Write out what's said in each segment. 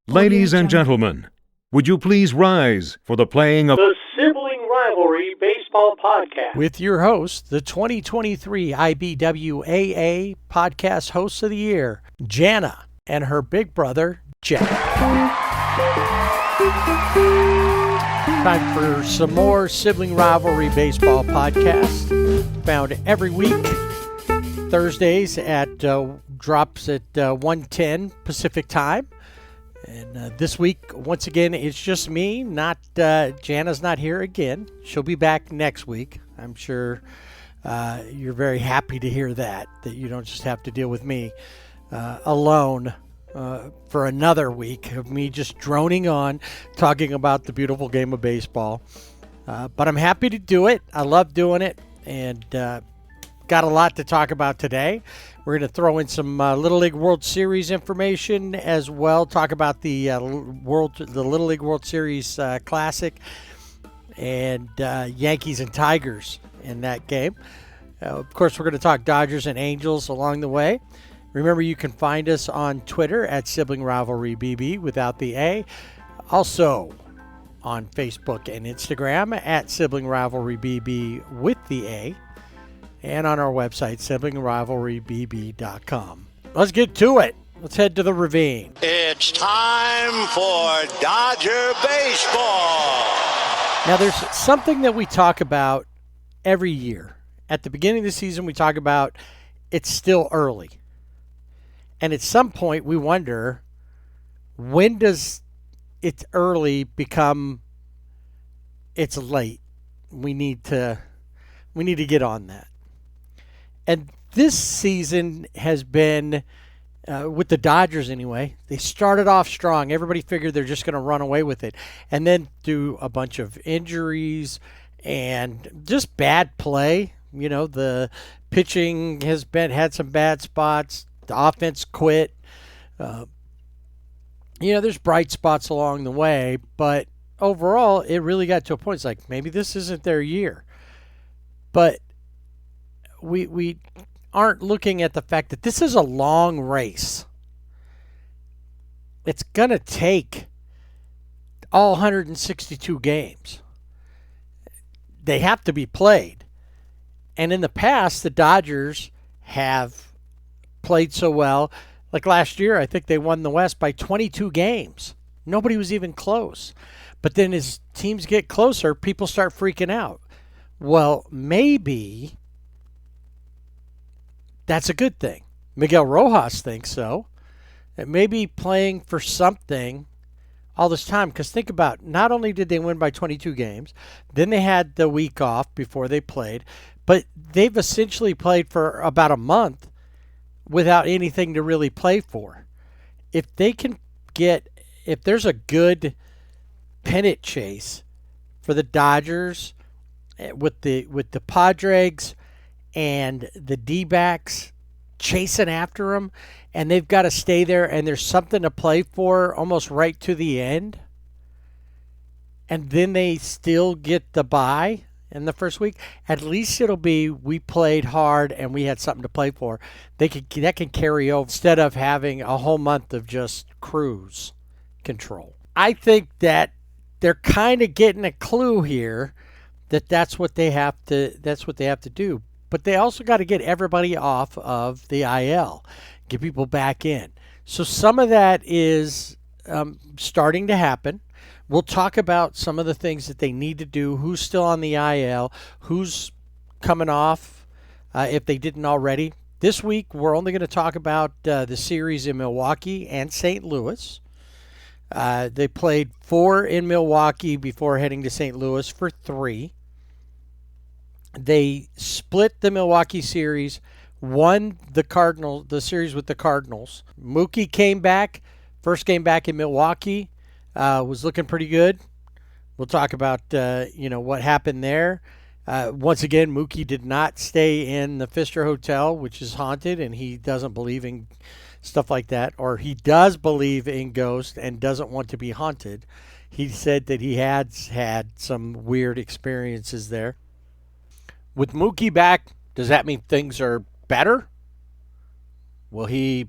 Ladies and gentlemen, would you please rise for the playing of the Sibling Rivalry Baseball Podcast with your host, the 2023 IBWAA Podcast Host of the Year, Jana, and her big brother, Jeff. Time for some more Sibling Rivalry Baseball Podcast, found every week, Thursdays at drops at 1:10 Pacific Time. And this week, once again, it's just me. Not Jana's not here again. She'll be back next week. I'm sure you're very happy to hear that you don't just have to deal with me alone for another week of me just droning on, talking about the beautiful game of baseball. But I'm happy to do it. I love doing it, and got a lot to talk about today. We're going to throw in some Little League World Series information as well. Talk about the Little League World Series Classic and Yankees and Tigers in that game. Of course, we're going to talk Dodgers and Angels along the way. Remember, you can find us on Twitter at Sibling Rivalry BB without the A. Also on Facebook and Instagram at Sibling Rivalry BB with the A. And on our website, siblingrivalrybb.com. Let's get to it. Let's head to the ravine. It's time for Dodger baseball. Now, there's something that we talk about every year. At the beginning of the season, we talk about it's still early. And at some point, we wonder, when does it's early become it's late? We need to get on that. And this season has been, with the Dodgers anyway, they started off strong. Everybody figured they're just going to run away with it. And then through a bunch of injuries and just bad play, you know, the pitching has had some bad spots. The offense quit. There's bright spots along the way. But overall, it really got to a point. It's like, maybe this isn't their year. But we aren't looking at the fact that this is a long race. It's going to take all 162 games. They have to be played. And in the past, the Dodgers have played so well. Like last year, I think they won the West by 22 games. Nobody was even close. But then as teams get closer, people start freaking out. Well, maybe that's a good thing. Miguel Rojas thinks so. It may be playing for something all this time. Because think about, not only did they win by 22 games, then they had the week off before they played, but they've essentially played for about a month without anything to really play for. If there's a good pennant chase for the Dodgers with the Padres and the D-backs chasing after them, and they've got to stay there, and there's something to play for almost right to the end, and then they still get the bye in the first week, at least it'll be we played hard and we had something to play for. That can carry over instead of having a whole month of just cruise control. I think that they're kind of getting a clue here that's what they have to do. But they also got to get everybody off of the IL, get people back in. So some of that is starting to happen. We'll talk about some of the things that they need to do, who's still on the IL, who's coming off, if they didn't already. This week, we're only going to talk about the series in Milwaukee and St. Louis. They played 4 in Milwaukee before heading to St. Louis for 3. They split the Milwaukee series, won the series with the Cardinals. Mookie came back, first game back in Milwaukee, was looking pretty good. We'll talk about what happened there. Once again, Mookie did not stay in the Pfister Hotel, which is haunted, and he doesn't believe in stuff like that, or he does believe in ghosts and doesn't want to be haunted. He said that he had some weird experiences there. With Mookie back, does that mean things are better? Will he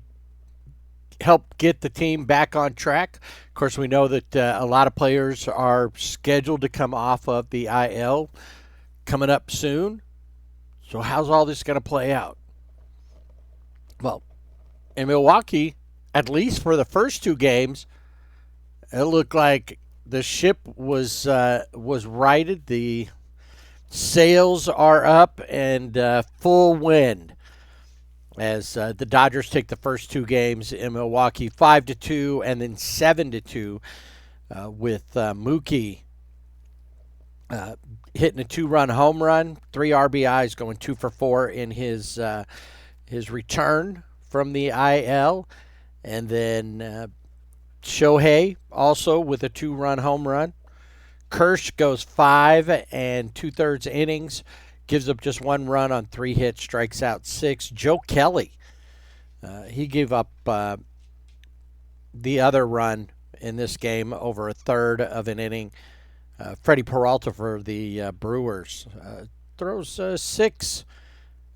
help get the team back on track. Of course, we know that a lot of players are scheduled to come off of the IL coming up soon. So how's all this going to play out? Well, in Milwaukee, at least for the first 2 games, it looked like the ship was righted. The sails are up and full wind as the Dodgers take the first 2 games in Milwaukee 5-2 and then 7-2 with Mookie hitting a 2-run home run, 3 RBIs, going 2 for 4 in his return from the IL, and then Shohei also with a 2-run home run. Kersh goes 5 2/3 innings, gives up just 1 run on 3 hits, strikes out 6. Joe Kelly, he gave up the other run in this game over a third of an inning. Freddie Peralta for the Brewers throws 6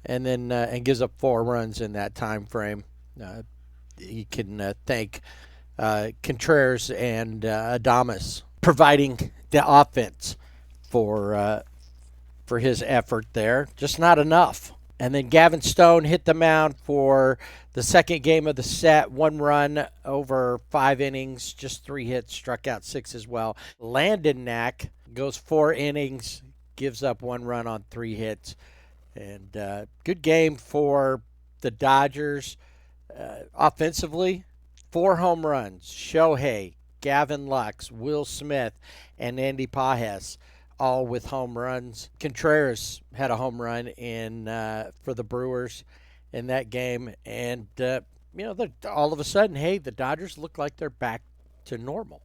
and then and gives up 4 runs in that time frame. He can thank Contreras and Adames providing the offense for his effort there. Just not enough. And then Gavin Stone hit the mound for the second game of the set. 1 run over 5 innings, just 3 hits, struck out 6 as well. Landon Knack goes 4 innings, gives up 1 run on 3 hits. And good game for the Dodgers. Offensively, 4 home runs. Shohei, Gavin Lux, Will Smith, and Andy Pages, all with home runs. Contreras had a home run in for the Brewers in that game. And, all of a sudden, hey, the Dodgers look like they're back to normal.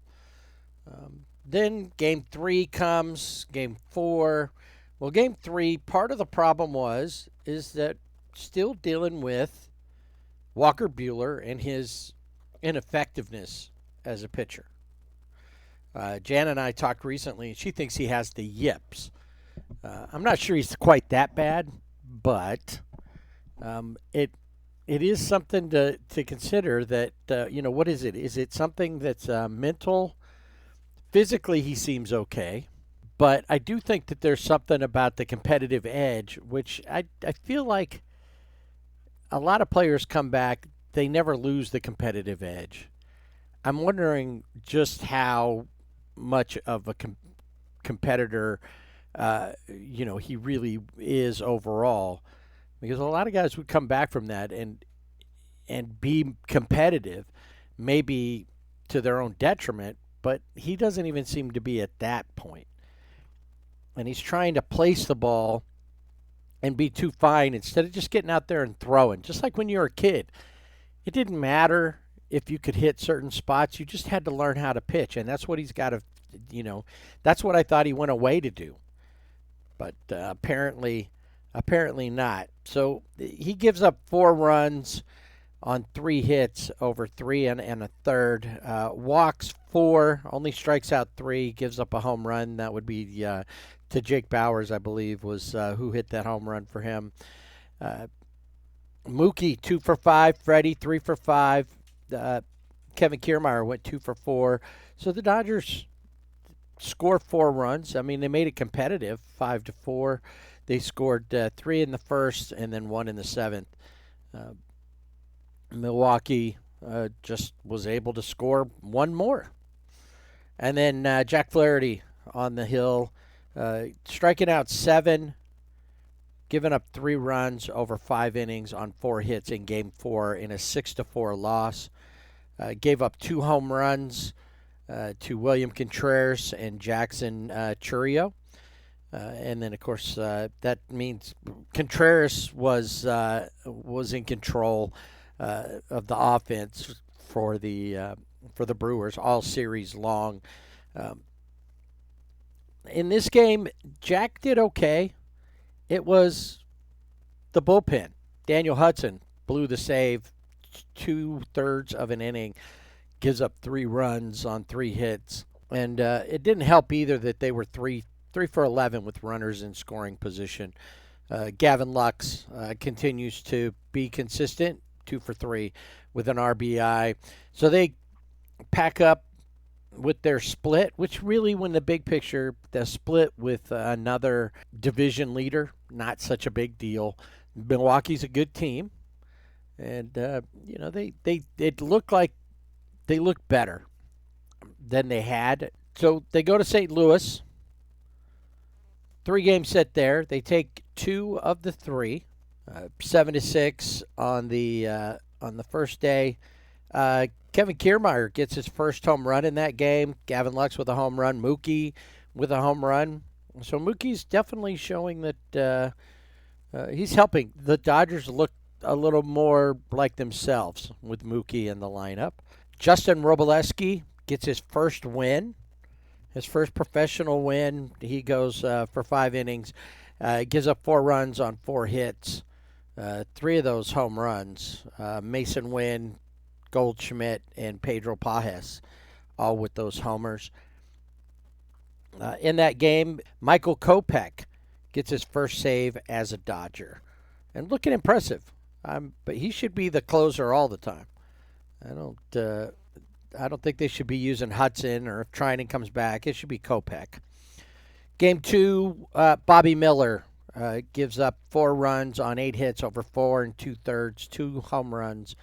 Then Game 3 comes, Game 4. Well, Game 3, part of the problem is that still dealing with Walker Buehler and his ineffectiveness as a pitcher. Jana and I talked recently, and she thinks he has the yips. I'm not sure he's quite that bad, but it is something to consider that, what is it? Is it something that's mental? Physically, he seems okay, but I do think that there's something about the competitive edge, which I feel like a lot of players come back, they never lose the competitive edge. I'm wondering just how much of a competitor, he really is overall, because a lot of guys would come back from that and be competitive, maybe to their own detriment, but he doesn't even seem to be at that point. And he's trying to place the ball and be too fine instead of just getting out there and throwing. Just like when you were a kid, it didn't matter if you could hit certain spots. You just had to learn how to pitch, and that's what he's got to, that's what I thought he went away to do. But apparently not. So he gives up 4 runs on 3 hits over 3 and a third. Walks 4, only strikes out 3, gives up a home run. That would be to Jake Bauers, I believe, was who hit that home run for him. Mookie, 2 for 5. Freddie, 3 for 5. Kevin Kiermaier went 2 for 4. So the Dodgers scored 4 runs. I mean, they made it competitive, 5-4. They scored 3 in the first and then 1 in the 7th. Milwaukee just was able to score 1 more. And then Jack Flaherty on the hill, striking out 7, giving up 3 runs over 5 innings on 4 hits in Game 4 in a 6-4 loss. Gave up 2 home runs to William Contreras and Jackson Chourio. And then, of course, that means Contreras was in control of the offense for the Brewers all series long. In this game, Jack did okay. It was the bullpen. Daniel Hudson blew the save 2/3 of an inning, gives up 3 runs on 3 hits. And it didn't help either that they were 3 for 11 with runners in scoring position. Gavin Lux continues to be consistent, 2 for 3 with an RBI. So they pack up with their split, which really, when the big picture, the split with another division leader, not such a big deal. Milwaukee's a good team, and it looked like they looked better than they had. So they go to St. Louis. 3-game set there. They take 2 of the 3, 7-6 on the first day. Kevin Kiermaier gets his first home run in that game. Gavin Lux with a home run. Mookie with a home run. So Mookie's definitely showing that he's helping the Dodgers look a little more like themselves with Mookie in the lineup. Justin Robleski gets his first win, his first professional win. He goes for 5 innings, gives up 4 runs on 4 hits, 3 of those home runs. Mason Wynn, Goldschmidt, and Pedro Pajes, all with those homers. In that game, Michael Kopech gets his first save as a Dodger, and looking impressive. But he should be the closer all the time. I don't think they should be using Hudson, or if Trinan comes back, it should be Kopech. Game 2, Bobby Miller gives up 4 runs on 8 hits over 4 2/3, 2 home runs.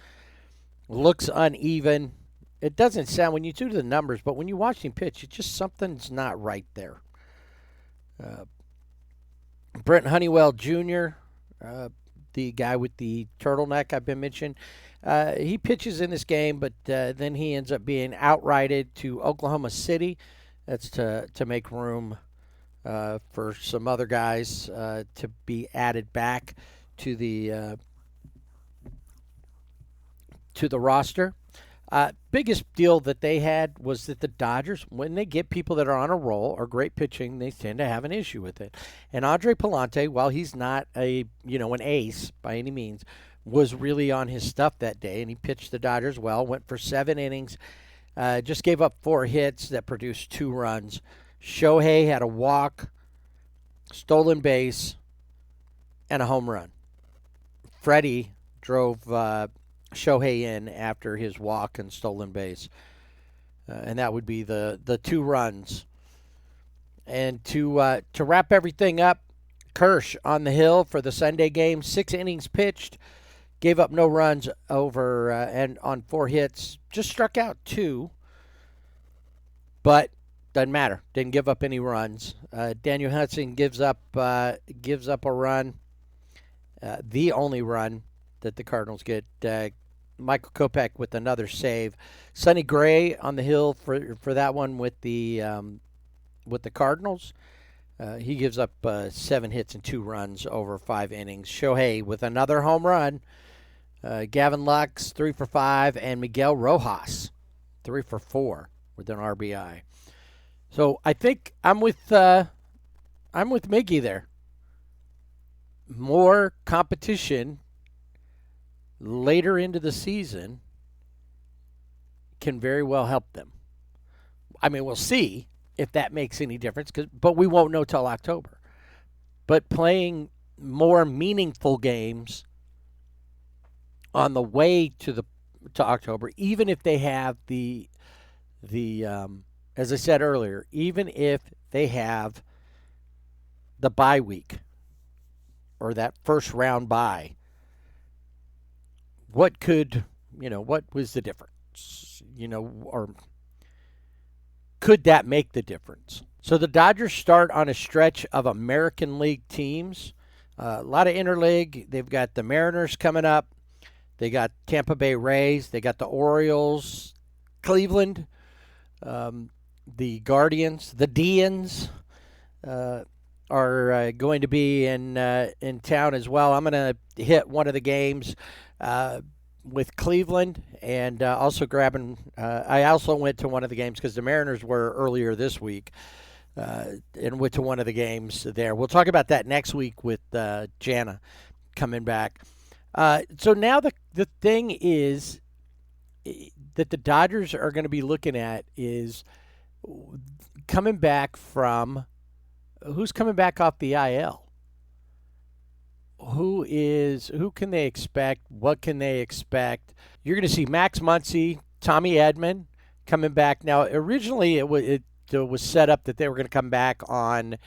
Looks uneven. It doesn't sound, when you do the numbers, but when you watch him pitch, it just, something's not right there. Brent Honeywell Jr., the guy with the turtleneck I've been mentioning, he pitches in this game, but then he ends up being outrighted to Oklahoma City. That's to make room for some other guys to be added back to the roster. Biggest deal that they had was that the Dodgers, when they get people that are on a roll or great pitching, they tend to have an issue with it. And Andre Pallante, while he's not an ace by any means, was really on his stuff that day, and he pitched the Dodgers well, went for 7 innings, just gave up 4 hits that produced 2 runs. Shohei had a walk, stolen base, and a home run. Freddie drove Shohei in after his walk and stolen base, and that would be the 2 runs. And to wrap everything up, Kirsch on the hill for the Sunday game, 6 innings pitched, gave up no runs over and on 4 hits, just struck out 2, but doesn't matter. Didn't give up any runs. Daniel Hudson gives up a run, the only run that the Cardinals get. Michael Kopech with another save. Sonny Gray on the hill for that one with the Cardinals. He gives up 7 hits and 2 runs over 5 innings. Shohei with another home run. Gavin Lux 3 for 5, and Miguel Rojas 3 for 4 with an RBI. So I think I'm with Miggy there. More competition later into the season can very well help them. I mean, we'll see if that makes any difference, but we won't know till October. But playing more meaningful games on the way to October, even if they have the as I said earlier, even if they have the bye week or that first round bye, what was the difference? Or could that make the difference? So the Dodgers start on a stretch of American League teams. A lot of interleague. They've got the Mariners coming up. They got Tampa Bay Rays. They got the Orioles, Cleveland, the Guardians, the Dians are going to be in town as well. I'm going to hit one of the games with Cleveland, and also grabbing. I also went to one of the games because the Mariners were earlier this week, and went to one of the games there. We'll talk about that next week with Jana coming back. So now the thing is that the Dodgers are going to be looking at is coming back from who's coming back off the IL. who can they expect? What can they expect? You're going to see Max Muncy, Tommy Edman coming back. Now, originally it was set up that they were going to come back on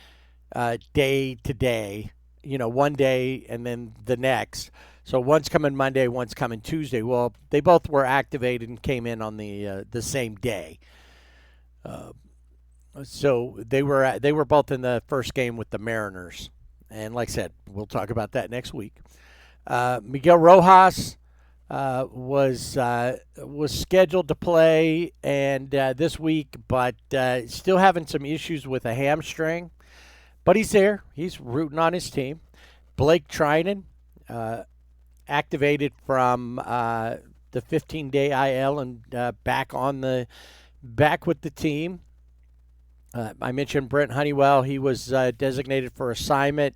day to day, one day and then the next. So one's coming Monday, one's coming Tuesday. Well, they both were activated and came in on the same day. So they were both in the first game with the Mariners. And like I said, we'll talk about that next week. Miguel Rojas was scheduled to play and this week, but still having some issues with a hamstring. But he's there. He's rooting on his team. Blake Trinan, activated from the 15-day IL and back with the team. I mentioned Brent Honeywell. He was designated for assignment,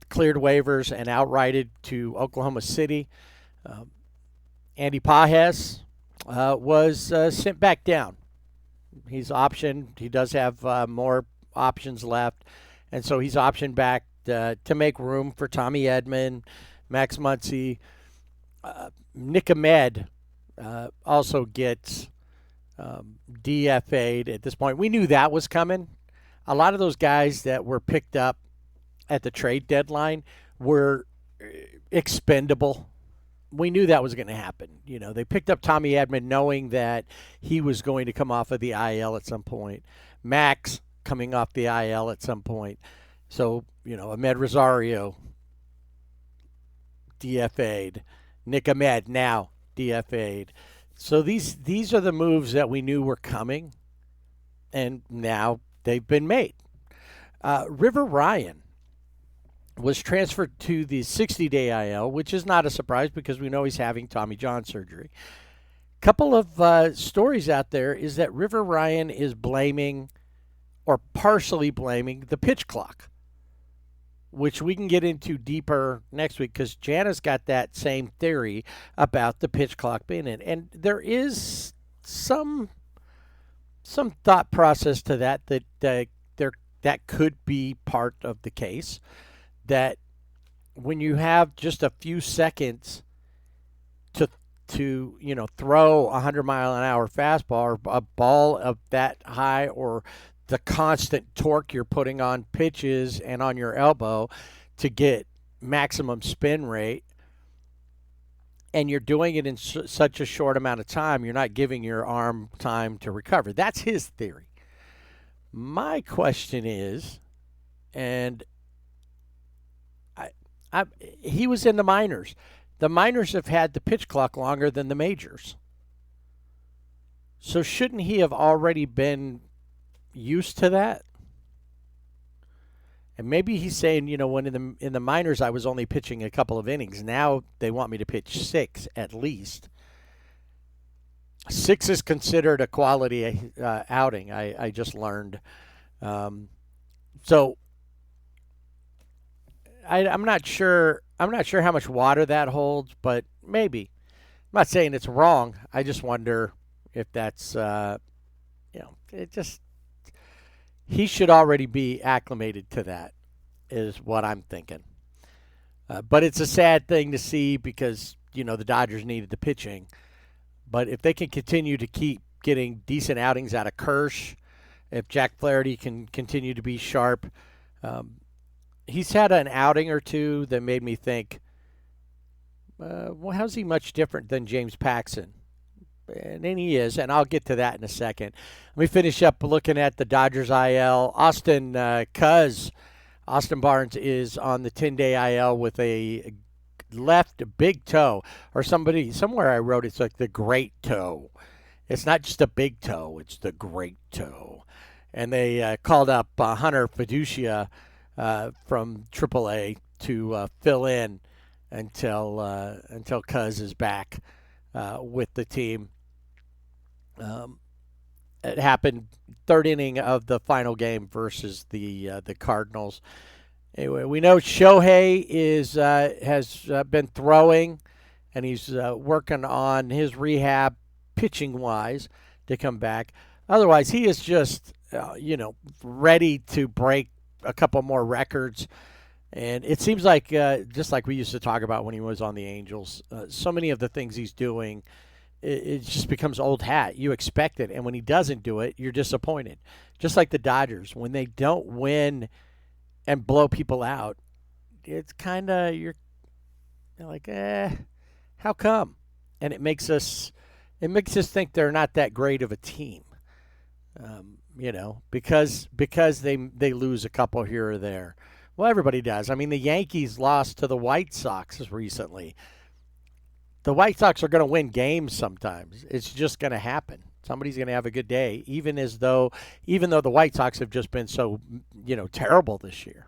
cleared waivers, and outrighted to Oklahoma City. Andy Pages was sent back down. He's optioned. He does have more options left, and so he's optioned back to make room for Tommy Edman, Max Muncy. Nick Ahmed also gets DFA'd at this point. We knew that was coming. A lot of those guys that were picked up at the trade deadline were expendable. We knew that was going to happen. They picked up Tommy Edman knowing that he was going to come off of the IL at some point. Max coming off the IL at some point. So, Ahmed Rosario DFA'd. Nick Ahmed now DFA'd. So these are the moves that we knew were coming, and now they've been made. River Ryan was transferred to the 60-day IL, which is not a surprise because we know he's having Tommy John surgery. Couple of stories out there is that River Ryan is blaming or partially blaming the pitch clock, which we can get into deeper next week because Jana's got that same theory about the pitch clock being in. And there is some thought process to that could be part of the case, that when you have just a few seconds to throw a 100-mile-an-hour fastball or a ball of that high, or the constant torque you're putting on pitches and on your elbow to get maximum spin rate, and you're doing it in such a short amount of time, you're not giving your arm time to recover. That's his theory. My question is, and he was in the minors. The minors have had the pitch clock longer than the majors. So shouldn't he have already been used to that? And maybe he's saying, when in the minors I was only pitching a couple of innings. Now they want me to pitch 6 at least. 6 is considered a quality outing. I just learned. So I'm not sure. I'm not sure how much water that holds, but maybe. I'm not saying it's wrong. I just wonder if that's it just. He should already be acclimated to that, is what I'm thinking. But it's a sad thing to see because, the Dodgers needed the pitching. But if they can continue to keep getting decent outings out of Kirsch, if Jack Flaherty can continue to be sharp, he's had an outing or two that made me think, how's he much different than James Paxton? And then he is, and I'll get to that in a second. Let me finish up looking at the Dodgers IL. Austin Barnes is on the 10-day IL with a left big toe, or somewhere I wrote it's like the great toe. It's not just a big toe, it's the great toe. And they called up Hunter Fiducia from AAA to fill in until Cuz is back with the team. It happened third inning of the final game versus the Cardinals. Anyway, we know Shohei has been throwing, and he's working on his rehab pitching wise to come back. Otherwise, he is just ready to break a couple more records. And it seems like, just like we used to talk about when he was on the Angels, so many of the things he's doing, it just becomes old hat. You expect it, and when he doesn't do it, you're disappointed. Just like the Dodgers, when they don't win and blow people out, it's kind of you're like, how come? And it makes us think they're not that great of a team, because they lose a couple here or there. Well, everybody does. I mean, the Yankees lost to the White Sox recently. The White Sox are going to win games sometimes. It's just going to happen. Somebody's going to have a good day, even though the White Sox have just been so, terrible this year.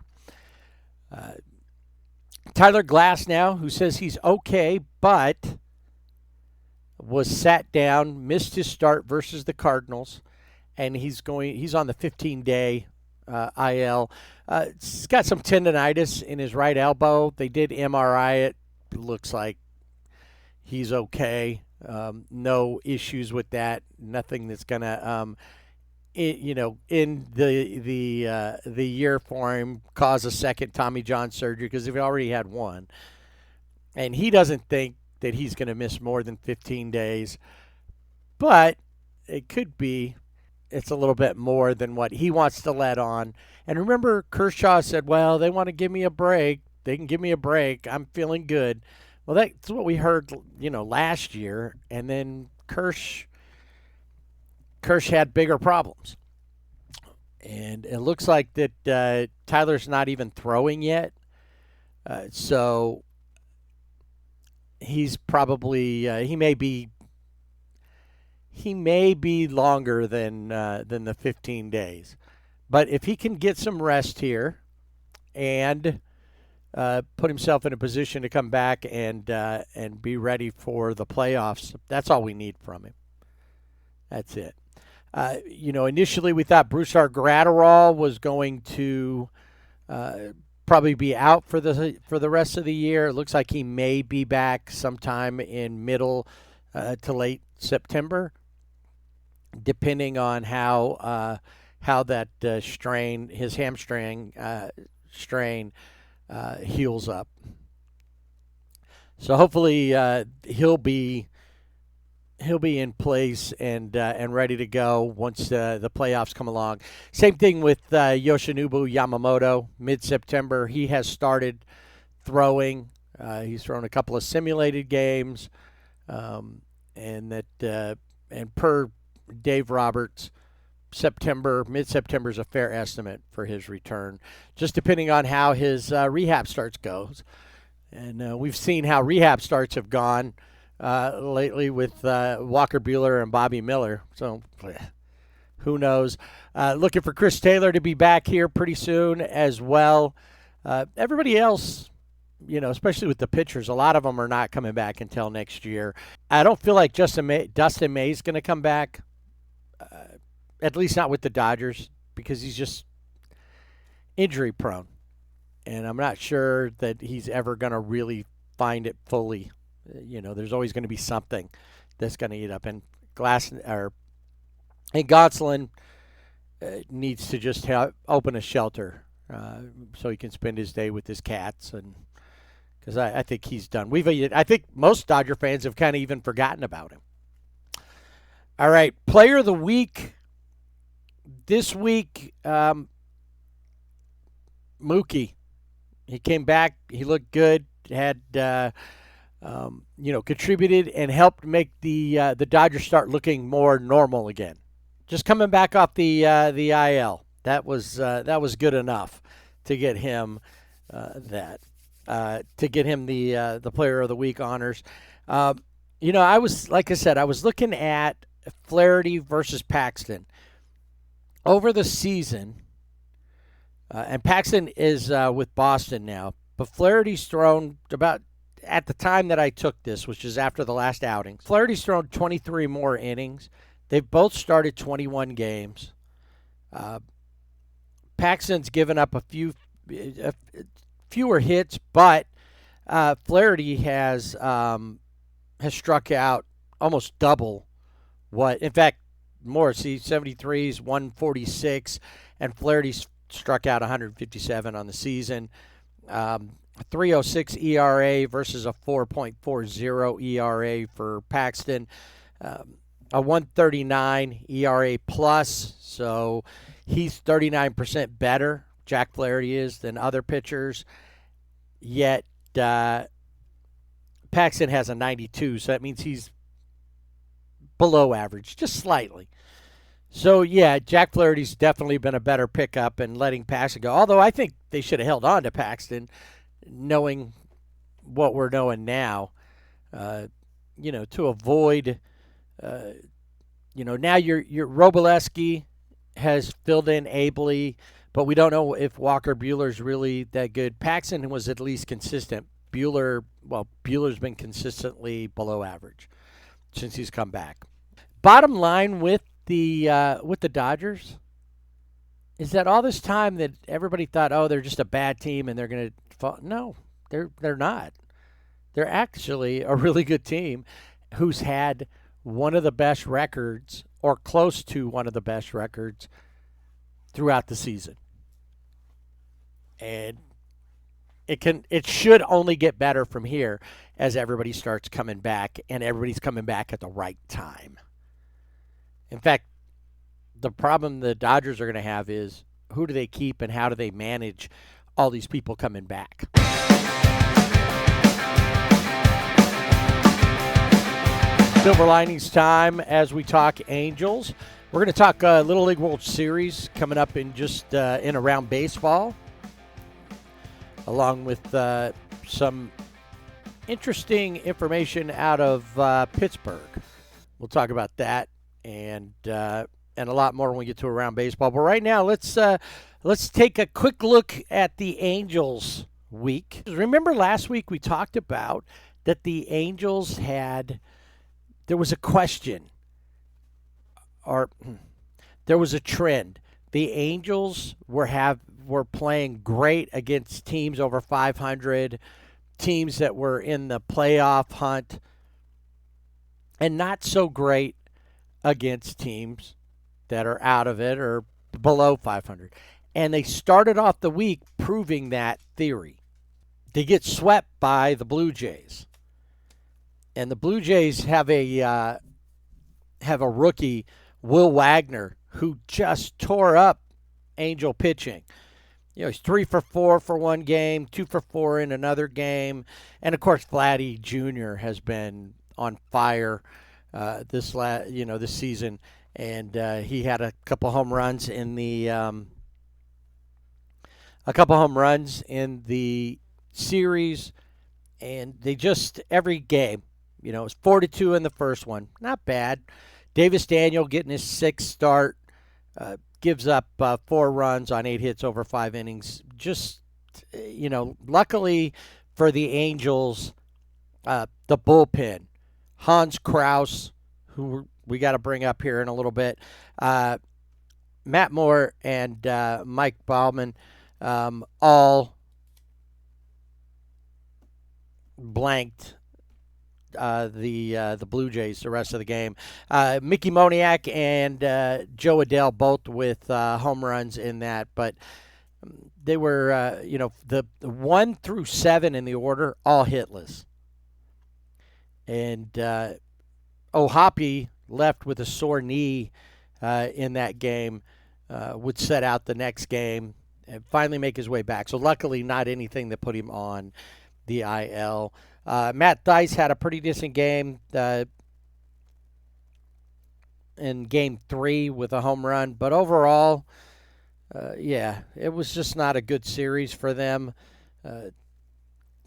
Tyler Glass now, who says he's okay, but was sat down, missed his start versus the Cardinals, and he's on the 15-day IL. He's got some tendonitis in his right elbow. They did MRI it. Looks like he's okay. No issues with that. Nothing that's gonna, in the year for him cause a second Tommy John surgery because they've already had one, and he doesn't think that he's going to miss more than 15 days. But it could be. It's a little bit more than what he wants to let on. And remember, Kershaw said, well, they want to give me a break. They can give me a break. I'm feeling good. Well, that's what we heard, last year. And then Kirsch had bigger problems. And it looks like that Tyler's not even throwing yet. So he's probably he may be longer than the 15 days. But if he can get some rest here and put himself in a position to come back and be ready for the playoffs, that's all we need from him. That's it. Initially we thought Brusar Gratterall was going to probably be out for the rest of the year. It looks like he may be back sometime in middle to late September, depending on how that strain, his hamstring strain, heals up. So hopefully he'll be in place and ready to go once the playoffs come along. Same thing with Yoshinobu Yamamoto. Mid-September, he has started throwing. He's thrown a couple of simulated games, and per Dave Roberts, mid-September is a fair estimate for his return, just depending on how his rehab starts goes. And we've seen how rehab starts have gone lately with Walker Buehler and Bobby Miller. So who knows? Looking for Chris Taylor to be back here pretty soon as well. Everybody else, especially with the pitchers, a lot of them are not coming back until next year. I don't feel like Dustin May is going to come back, at least not with the Dodgers, because he's just injury prone. And I'm not sure that he's ever going to really find it fully. There's always going to be something that's going to eat up. And Gonsolin needs to just open a shelter so he can spend his day with his cats, and because I think he's done. I think most Dodger fans have kind of even forgotten about him. All right, Player of the Week this week. Mookie, he came back. He looked good. Had contributed and helped make the Dodgers start looking more normal again. Just coming back off the IL, that was good enough to get him the Player of the Week honors. I was looking at Flaherty versus Paxton over the season, and Paxton is with Boston now, but Flaherty's thrown about. At the time that I took this, which is after the last outing, Flaherty's thrown 23 more innings. They've both started 21 games. Paxton's given up a fewer hits, but Flaherty has struck out almost double what, in fact, more. See, 73s, 146, and Flaherty's struck out 157 on the season. .306 ERA versus a 4.40 ERA for Paxton. A 139 ERA plus, so he's 39% better, Jack Flaherty is, than other pitchers. Yet Paxton has a 92, so that means he's below average, just slightly. So, yeah, Jack Flaherty's definitely been a better pickup in letting Paxton go. Although I think they should have held on to Paxton, knowing what we're knowing now, to avoid, now your Roboleski has filled in ably, but we don't know if Walker Buehler's really that good. Paxton was at least consistent. Buehler's been consistently below average since he's come back. Bottom line with the Dodgers is that all this time that everybody thought, oh, they're just a bad team and they're going to fall. No, they're not. They're actually a really good team who's had one of the best records or close to one of the best records throughout the season. And it should only get better from here as everybody starts coming back, and everybody's coming back at the right time. In fact, the problem the Dodgers are going to have is who do they keep and how do they manage all these people coming back? Silver linings time as we talk Angels. We're going to talk Little League World Series coming up in just in around baseball, along with some interesting information out of Pittsburgh. We'll talk about that and a lot more when we get to around baseball. But right now, let's take a quick look at the Angels week. Remember last week we talked about that the Angels there was a question, or there was a trend. The Angels were playing great against teams over 500, teams that were in the playoff hunt, and not so great against teams that are out of it or below 500. And they started off the week proving that theory. They get swept by the Blue Jays. And the Blue Jays have a rookie, Will Wagner, who just tore up Angel pitching. He's 3 for 4 for one game, 2 for 4 in another game. And, of course, Vladdy Jr. has been on fire this season. And he had a couple home runs in the series. And they just, every game, it was 4-2 in the first one. Not bad. Davis Daniel getting his sixth start. Gives up 4 runs on 8 hits over 5 innings. Just, luckily for the Angels, the bullpen, Hans Kraus, who we got to bring up here in a little bit, Matt Moore and Mike Baumann, all blanked the Blue Jays the rest of the game. Mickey Moniak and Joe Adell both with home runs in that, but they were, the 1 through 7 in the order, all hitless. And O'Hoppe left with a sore knee in that game, would set out the next game and finally make his way back. So luckily not anything that put him on the IL. Matt Thaiss had a pretty decent game in Game 3 with a home run. But overall, it was just not a good series for them. They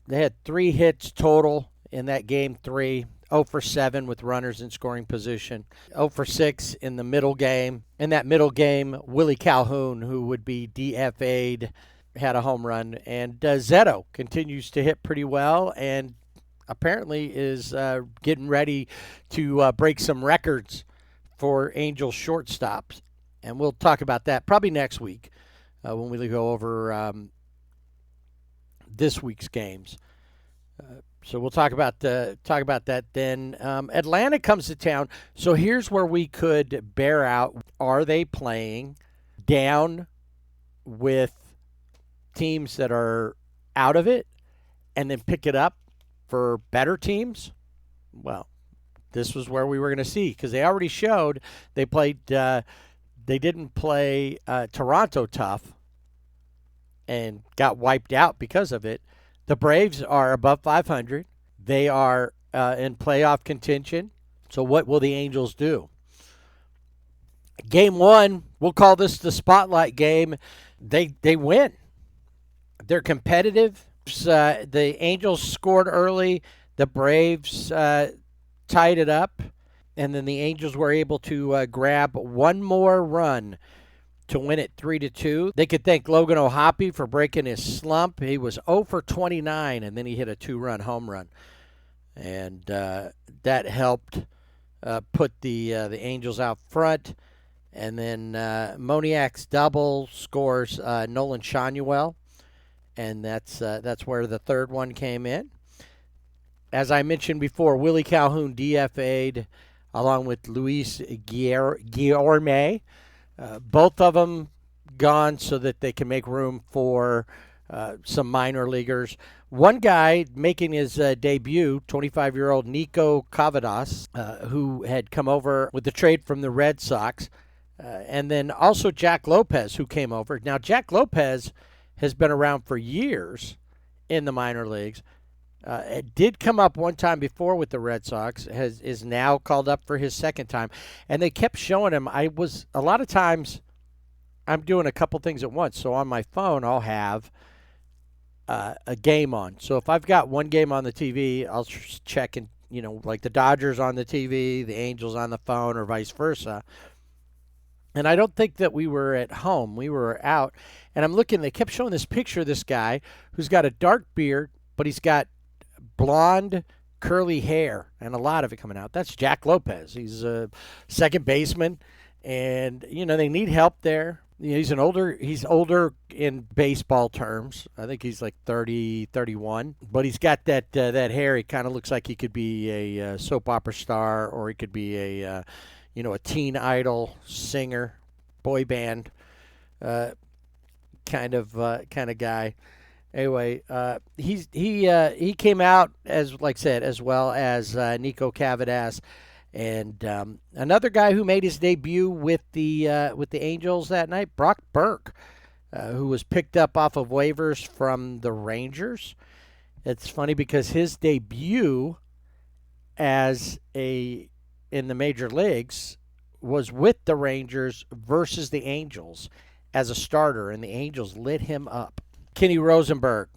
had 3 hits total in that Game 3. 0 for 7 with runners in scoring position. 0 for 6 in the middle game. In that middle game, Willie Calhoun, who would be DFA'd, had a home run. And Zetto continues to hit pretty well and apparently is getting ready to break some records for Angels shortstops. And we'll talk about that probably next week when we go over this week's games. So we'll talk about that then. Atlanta comes to town. So here's where we could bear out. Are they playing down with teams that are out of it and then pick it up for better teams, well, this was where we were going to see, because they already showed they played. They didn't play Toronto tough and got wiped out because of it. The Braves are above 500. They are in playoff contention. So what will the Angels do? Game 1, we'll call this the spotlight game. They win. They're competitive. The Angels scored early. The Braves tied it up. And then the Angels were able to grab one more run to win it 3-2. They could thank Logan O'Hoppe for breaking his slump. He was 0 for 29, and then he hit a 2-run home run. And that helped put the Angels out front. And then Moniak's double scores Nolan Shanuel. And that's where the third one came in. As I mentioned before, Willie Calhoun DFA'd along with Luis Guillorme. Both of them gone so that they can make room for some minor leaguers. One guy making his debut, 25-year-old Nico Cavadas, who had come over with the trade from the Red Sox. And then also Jack Lopez, who came over. Now, Jack Lopez has been around for years in the minor leagues. It did come up one time before with the Red Sox, is now called up for his second time. And they kept showing him. A lot of times I'm doing a couple things at once. So on my phone, I'll have a game on. So if I've got one game on the TV, I'll check and, like the Dodgers on the TV, the Angels on the phone, or vice versa. And I don't think that we were at home. We were out. And I'm looking, they kept showing this picture of this guy who's got a dark beard, but he's got blonde, curly hair, and a lot of it coming out. That's Jack Lopez. He's a second baseman, and, they need help there. He's older in baseball terms. I think he's like 30, 31. But he's got that hair. He kind of looks like he could be a soap opera star, or he could be a teen idol singer, boy band kind of guy. Anyway, he came out as well as Nico Cavadas, and another guy who made his debut with the Angels that night, Brock Burke, who was picked up off of waivers from the Rangers. It's funny because his debut in the major leagues was with the Rangers versus the Angels as a starter, and the Angels lit him up. Kenny Rosenberg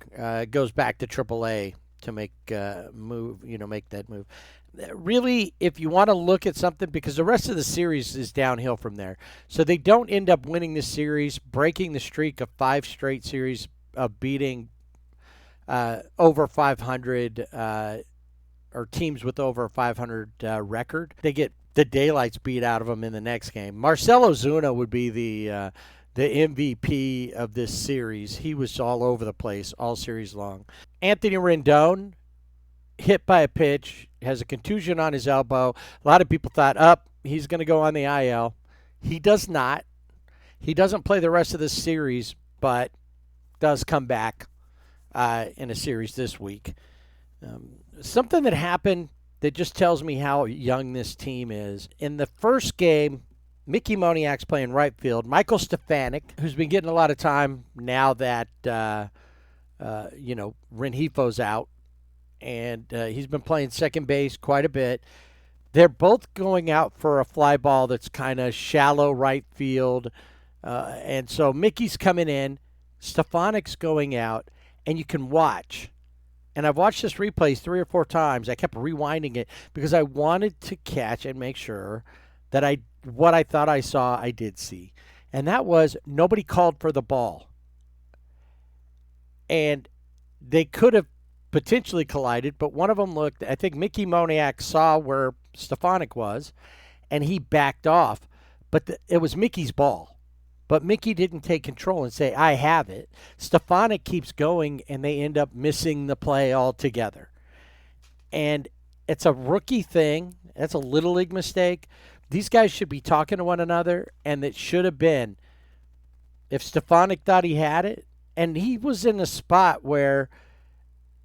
goes back to AAA to make that move. Really, if you want to look at something, because the rest of the series is downhill from there. So they don't end up winning the series, breaking the streak of 5 straight series of beating over 500 or teams with over a 500 record. They get the daylights beat out of them in the next game. Marcell Ozuna would be the MVP of this series. He was all over the place all series long. Anthony Rendon, hit by a pitch, has a contusion on his elbow. A lot of people thought, he's going to go on the IL. He does not. He doesn't play the rest of the series, but does come back in a series this week. Something that happened that just tells me how young this team is. In the first game, Mickey Moniak's playing right field. Michael Stefanik, who's been getting a lot of time now that Rengifo's out, and he's been playing second base quite a bit. They're both going out for a fly ball that's kind of shallow right field, and so Mickey's coming in, Stefanik's going out, and you can watch. And I've watched this replay 3 or 4 times. I kept rewinding it because I wanted to catch and make sure that what I thought I saw, I did see. And that was nobody called for the ball. And they could have potentially collided, but one of them looked, I think Mickey Moniak saw where Stefanik was, and he backed off. But it was Mickey's ball. But Mickey didn't take control and say, I have it. Stefanik keeps going, and they end up missing the play altogether. And it's a rookie thing. That's a little league mistake. These guys should be talking to one another, and it should have been, if Stefanik thought he had it, And he was in a spot where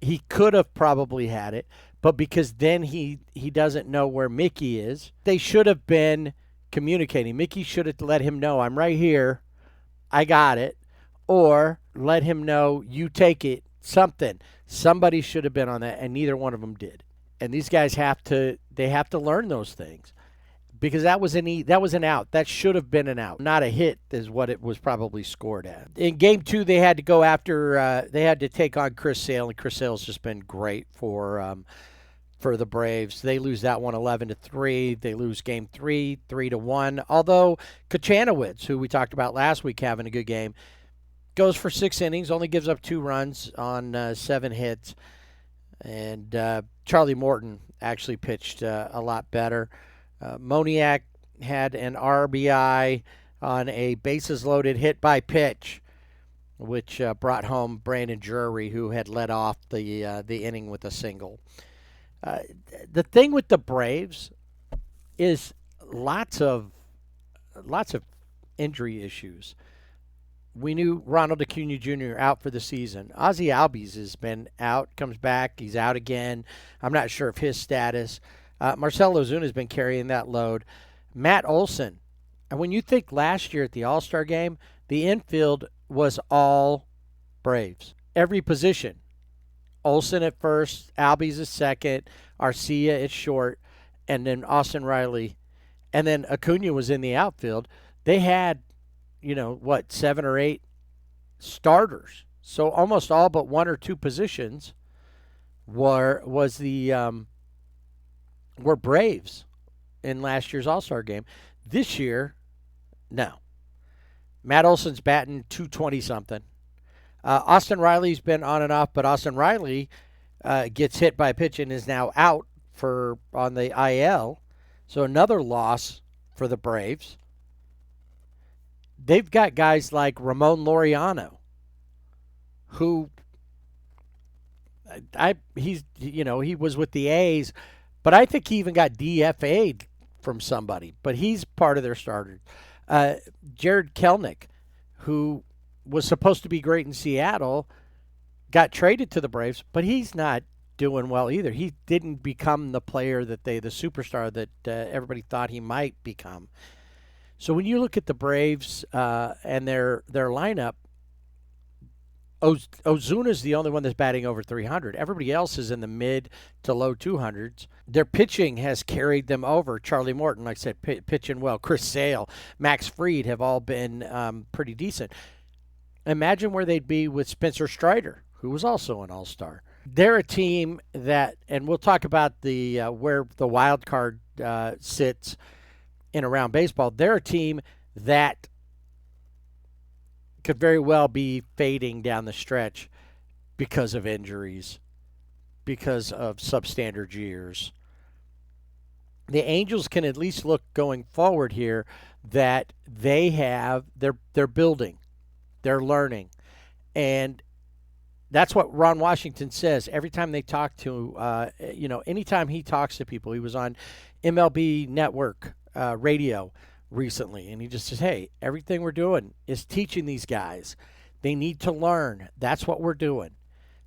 he could have probably had it, but because then he doesn't know where Mickey is, they should have been communicating. Mickey should have let him know, I'm right here, I got it, or let him know, you take it, something. Somebody should have been on that, and neither one of them did. And these guys have to learn those things. Because that was an out. That should have been an out. Not a hit is what it was probably scored at. In game 2, they had to go after, they had to take on Chris Sale, and Chris Sale's just been great for the Braves. They lose that one 11-3. They lose game 3, 3-1. Although Kochanowicz, who we talked about last week having a good game, goes for 6 innings, only gives up 2 runs on 7 hits. And Charlie Morton actually pitched a lot better. Moniak had an RBI on a bases-loaded hit by pitch, which brought home Brandon Drury, who had led off the inning with a single. The thing with the Braves is lots of injury issues. We knew Ronald Acuna Jr. out for the season. Ozzie Albies has been out, comes back, he's out again. I'm not sure of his status. Marcell Ozuna has been carrying that load. Matt Olson. And when you think last year at the All-Star game, the infield was all Braves. Every position. Olson at first, Albies at second, Arcia at short, and then Austin Riley. And then Acuna was in the outfield. They had, 7 or 8 starters. So almost all but 1 or 2 positions were Braves in last year's All-Star game. This year, no. Matt Olson's batting 220-something. Austin Riley's been on and off, but Austin Riley gets hit by a pitch and is now out on the IL. So another loss for the Braves. They've got guys like Ramon Laureano, who he was with the A's, but I think he even got DFA'd from somebody. But he's part of their starters. Jared Kelenic, who was supposed to be great in Seattle, got traded to the Braves, but he's not doing well either. He didn't become the player the superstar that everybody thought he might become. So when you look at the Braves and their lineup, Ozuna's the only one that's batting over 300. Everybody else is in the mid to low 200s. Their pitching has carried them over. Charlie Morton, like I said, pitching well. Chris Sale, Max Fried have all been pretty decent. Imagine where they'd be with Spencer Strider, who was also an all-star. They're a team that, and we'll talk about the where the wild card sits in around baseball. They're a team that could very well be fading down the stretch because of injuries, because of substandard years. The Angels can at least look going forward here that they're building, they're learning, and that's what Ron Washington says every time they talk to, anytime he talks to people. He was on MLB Network radio recently, and he just says, hey, everything we're doing is teaching these guys. They need to learn. That's what we're doing.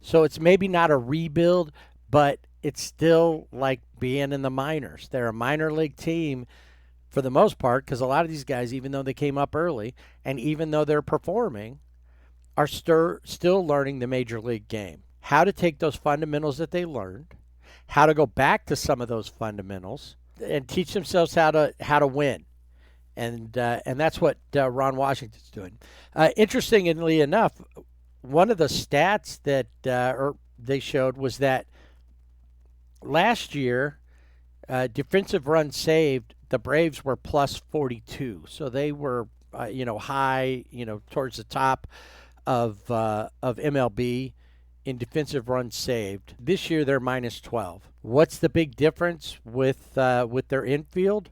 So it's maybe not a rebuild, but it's still like being in the minors. They're a minor league team for the most part, because a lot of these guys, even though they came up early and even though they're performing, are still learning the major league game. How to take those fundamentals that they learned, how to go back to some of those fundamentals, and teach themselves how to win. And that's what Ron Washington's doing. Interestingly enough, one of the stats that they showed was that last year, defensive runs saved, the Braves were plus 42. So they were, high, towards the top of MLB in defensive runs saved. This year they're minus 12. What's the big difference with their infield?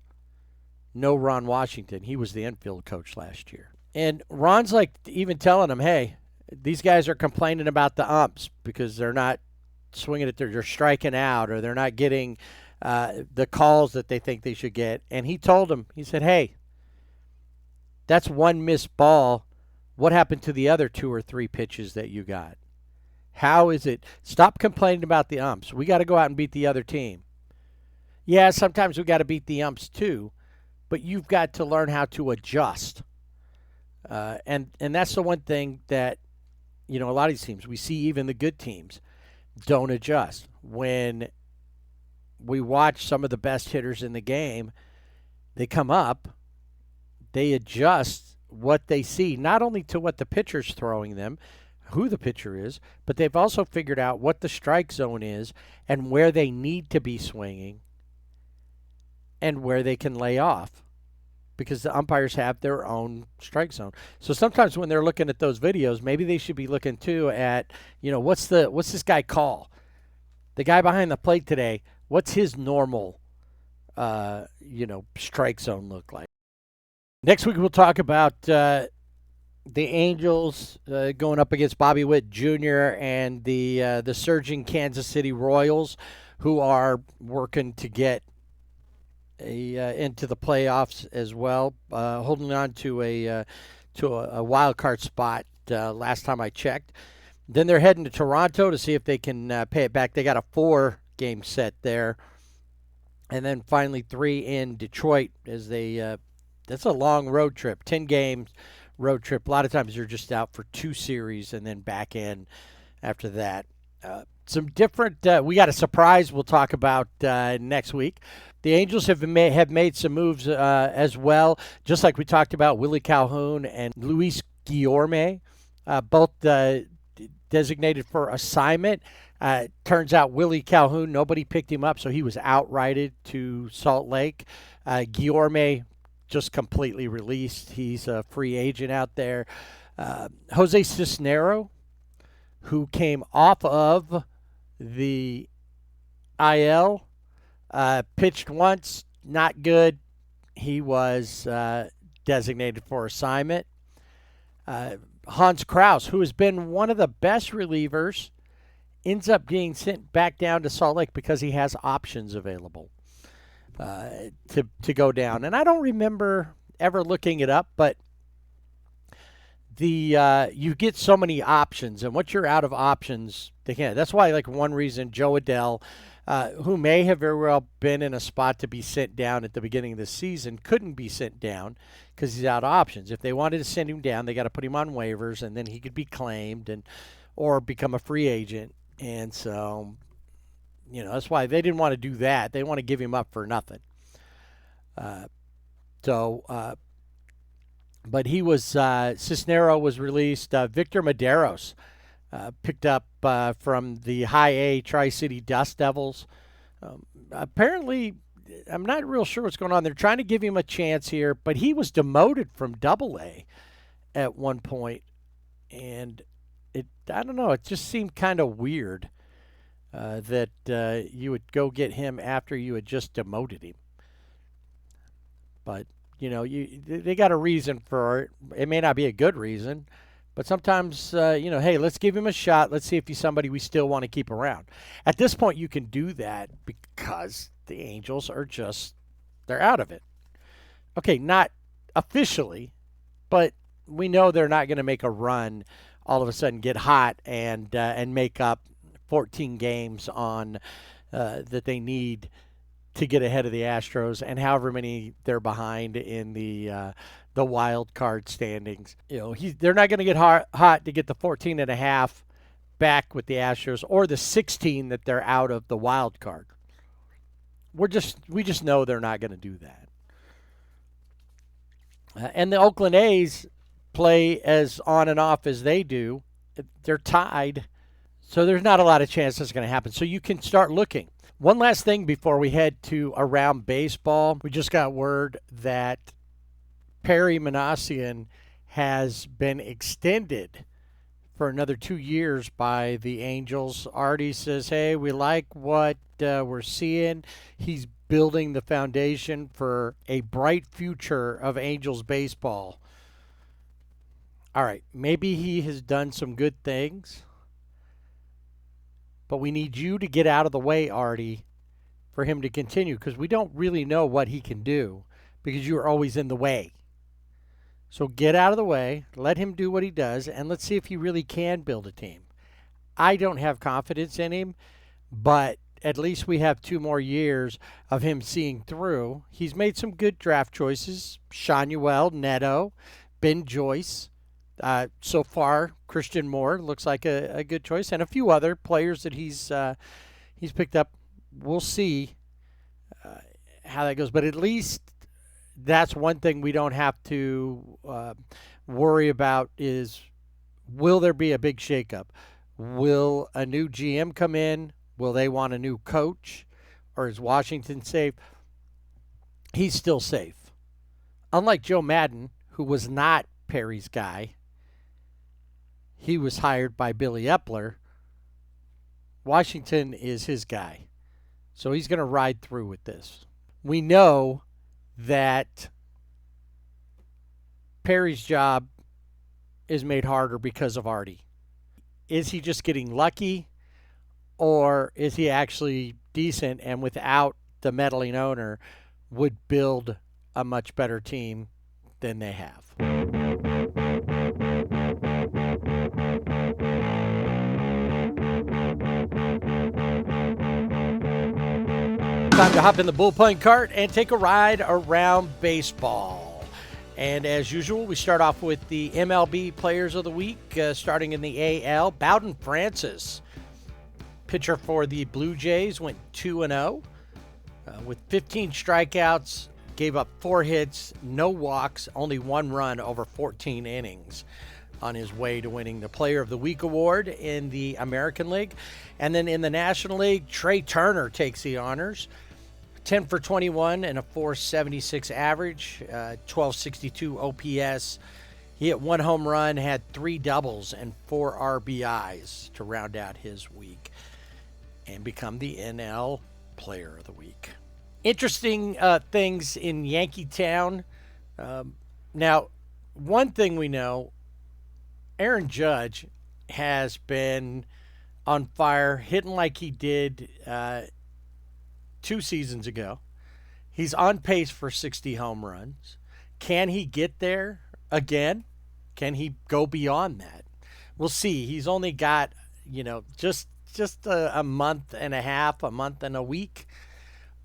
No Ron Washington. He was the infield coach last year. And Ron's like even telling them, hey, these guys are complaining about the umps because they're not swinging it, they're striking out, or they're not getting the calls that they think they should get. And he told them, he said, hey, that's one missed ball What happened to the other 2 or 3 pitches that you got? How is it? Stop complaining about the umps. We got to go out and beat the other team. Yeah, sometimes we got to beat the umps too, but you've got to learn how to adjust. And that's the one thing that, a lot of these teams, we see even the good teams don't adjust. When we watch some of the best hitters in the game, they come up, they adjust what they see, not only to what the pitcher's throwing them, who the pitcher is, but they've also figured out what the strike zone is and where they need to be swinging and where they can lay off, because the umpires have their own strike zone. So sometimes when they're looking at those videos, maybe they should be looking too at, what's this guy call? The guy behind the plate today, what's his normal, strike zone look like? Next week we'll talk about the Angels going up against Bobby Witt Jr. and the surging Kansas City Royals, who are working to get into the playoffs as well, holding on to a wild card spot last time I checked. Then they're heading to Toronto to see if they can pay it back. They got a 4-game set there, and then finally 3 in Detroit as they. That's a long road trip, 10 games road trip. A lot of times you're just out for 2 series and then back in after that. Some different. We got a surprise we'll talk about next week. The Angels have made some moves as well, just like we talked about Willie Calhoun and Luis Guillorme, both designated for assignment. Turns out Willie Calhoun, nobody picked him up, so he was outrighted to Salt Lake. Guillorme just completely released. He's a free agent out there. Jose Cisnero, who came off of the IL, pitched once, not good. He was designated for assignment. Hans Kraus, who has been one of the best relievers, ends up being sent back down to Salt Lake because he has options available to go down. And I don't remember ever looking it up, but you get so many options, and once you're out of options, they can't. That's why, one reason Joe Adell, who may have very well been in a spot to be sent down at the beginning of the season, couldn't be sent down because he's out of options. If they wanted to send him down, they got to put him on waivers, and then he could be claimed or become a free agent. And so, that's why they didn't want to do that. They want to give him up for nothing. But he was, Cisnero was released. Victor Maderos picked up from the High A Tri-City Dust Devils. Apparently, I'm not real sure what's going on. They're trying to give him a chance here, but he was demoted from Double A at one point, and I don't know, it just seemed kind of weird that you would go get him after you had just demoted him. But, they got a reason for it. It may not be a good reason, but sometimes, hey, let's give him a shot. Let's see if he's somebody we still want to keep around. At this point, you can do that because the Angels are they're out of it. Okay, not officially, but we know they're not going to make a run, all of a sudden get hot and make up 14 games on that they need to get ahead of the Astros, and however many they're behind in the wild card standings. They're not going to get hot to get the 14.5 back with the Astros, or the 16 that they're out of the wild card. We just know they're not going to do that. And the Oakland A's play as on and off as they do. They're tied, so there's not a lot of chance that's going to happen. So you can start looking. One last thing before we head to Around Baseball. We just got word that Perry Manassian has been extended for another 2 years by the Angels. Artie says, hey, we like what we're seeing. He's building the foundation for a bright future of Angels baseball. All right, maybe he has done some good things, but we need you to get out of the way, Artie, for him to continue, because we don't really know what he can do because you're always in the way. So get out of the way, let him do what he does, and let's see if he really can build a team. I don't have confidence in him, but at least we have 2 more years of him seeing through. He's made some good draft choices. Shanuel, Neto, Ben Joyce. So far, Christian Moore looks like a good choice, and a few other players that he's picked up. We'll see how that goes, but at least that's one thing we don't have to worry about is, will there be a big shakeup? Will a new GM come in? Will they want a new coach? Or is Washington safe? He's still safe. Unlike Joe Madden, who was not Perry's guy, he was hired by Billy Epler. Washington is his guy. So he's going to ride through with this. We know that Perry's job is made harder because of Artie. Is he just getting lucky, or is he actually decent and without the meddling owner would build a much better team than they have? Time to hop in the bullpen cart and take a ride around baseball. And as usual, we start off with the MLB Players of the Week, starting in the AL. Bowden Francis, pitcher for the Blue Jays, went 2-0 with 15 strikeouts, gave up 4 hits, no walks, only 1 run over 14 innings on his way to winning the Player of the Week award in the American League. And then in the National League, Trey Turner takes the honors. 10 for 21 and a 476 average, 1262 OPS. He hit 1 home run, had 3 doubles and 4 RBIs to round out his week and become the NL Player of the Week. Interesting things in Yankeetown. Now, one thing we know, Aaron Judge has been on fire, hitting like he did 2 seasons ago. He's on pace for 60 home runs. Can he get there again? Can he go beyond that? We'll see. He's only got, just a month and a half, a month and a week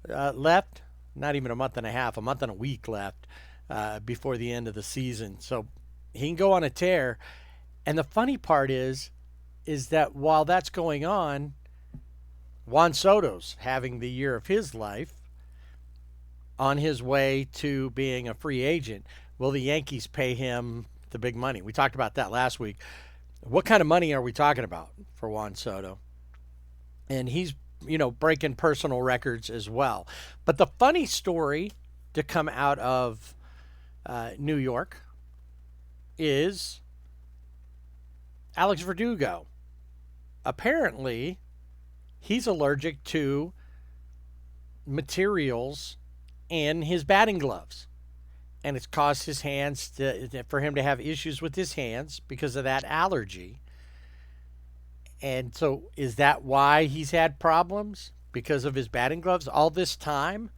left. Not even a month and a half, a month and a week left before the end of the season. So he can go on a tear. And the funny part is that while that's going on, Juan Soto's having the year of his life on his way to being a free agent. Will the Yankees pay him the big money? We talked about that last week. What kind of money are we talking about for Juan Soto? And he's, breaking personal records as well. But the funny story to come out of New York is Alex Verdugo. Apparently, he's allergic to materials in his batting gloves. And it's caused his hands for him to have issues with his hands because of that allergy. And so is that why he's had problems? Because of his batting gloves all this time?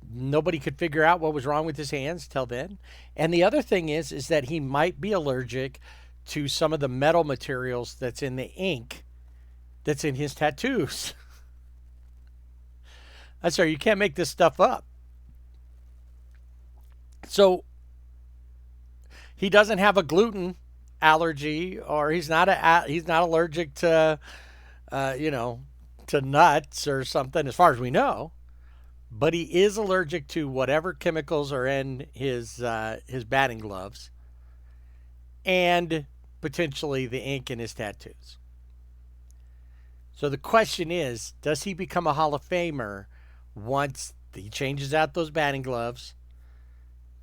Nobody could figure out what was wrong with his hands till then. And the other thing is that he might be allergic to some of the metal materials that's in the ink that's in his tattoos. I'm sorry, you can't make this stuff up. So he doesn't have a gluten allergy, or he's not allergic to to nuts or something, as far as we know. But he is allergic to whatever chemicals are in his batting gloves, and potentially the ink in his tattoos. So the question is, does he become a Hall of Famer once he changes out those batting gloves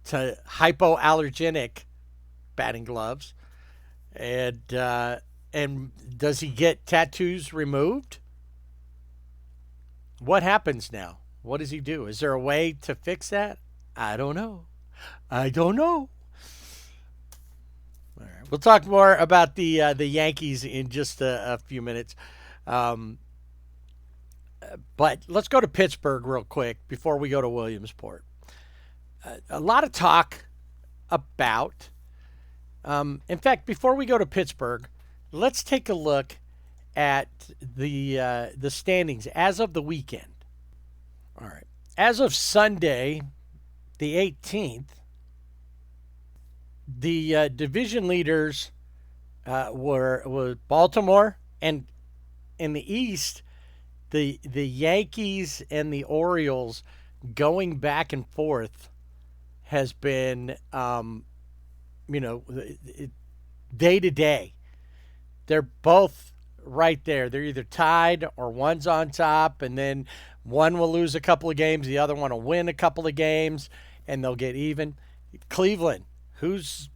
to hypoallergenic batting gloves? And does he get tattoos removed? What happens now? What does he do? Is there a way to fix that? I don't know. All right. We'll talk more about the Yankees in just a few minutes. But let's go to Pittsburgh real quick before we go to Williamsport. A lot of talk about. In fact, before we go to Pittsburgh, let's take a look at the standings as of the weekend. All right. As of Sunday, the 18th, the division leaders were Baltimore, and in the East, the Yankees and the Orioles going back and forth has been, day to day. They're both right there. They're either tied or one's on top, and then one will lose a couple of games, the other one will win a couple of games, and they'll get even. Cleveland, who's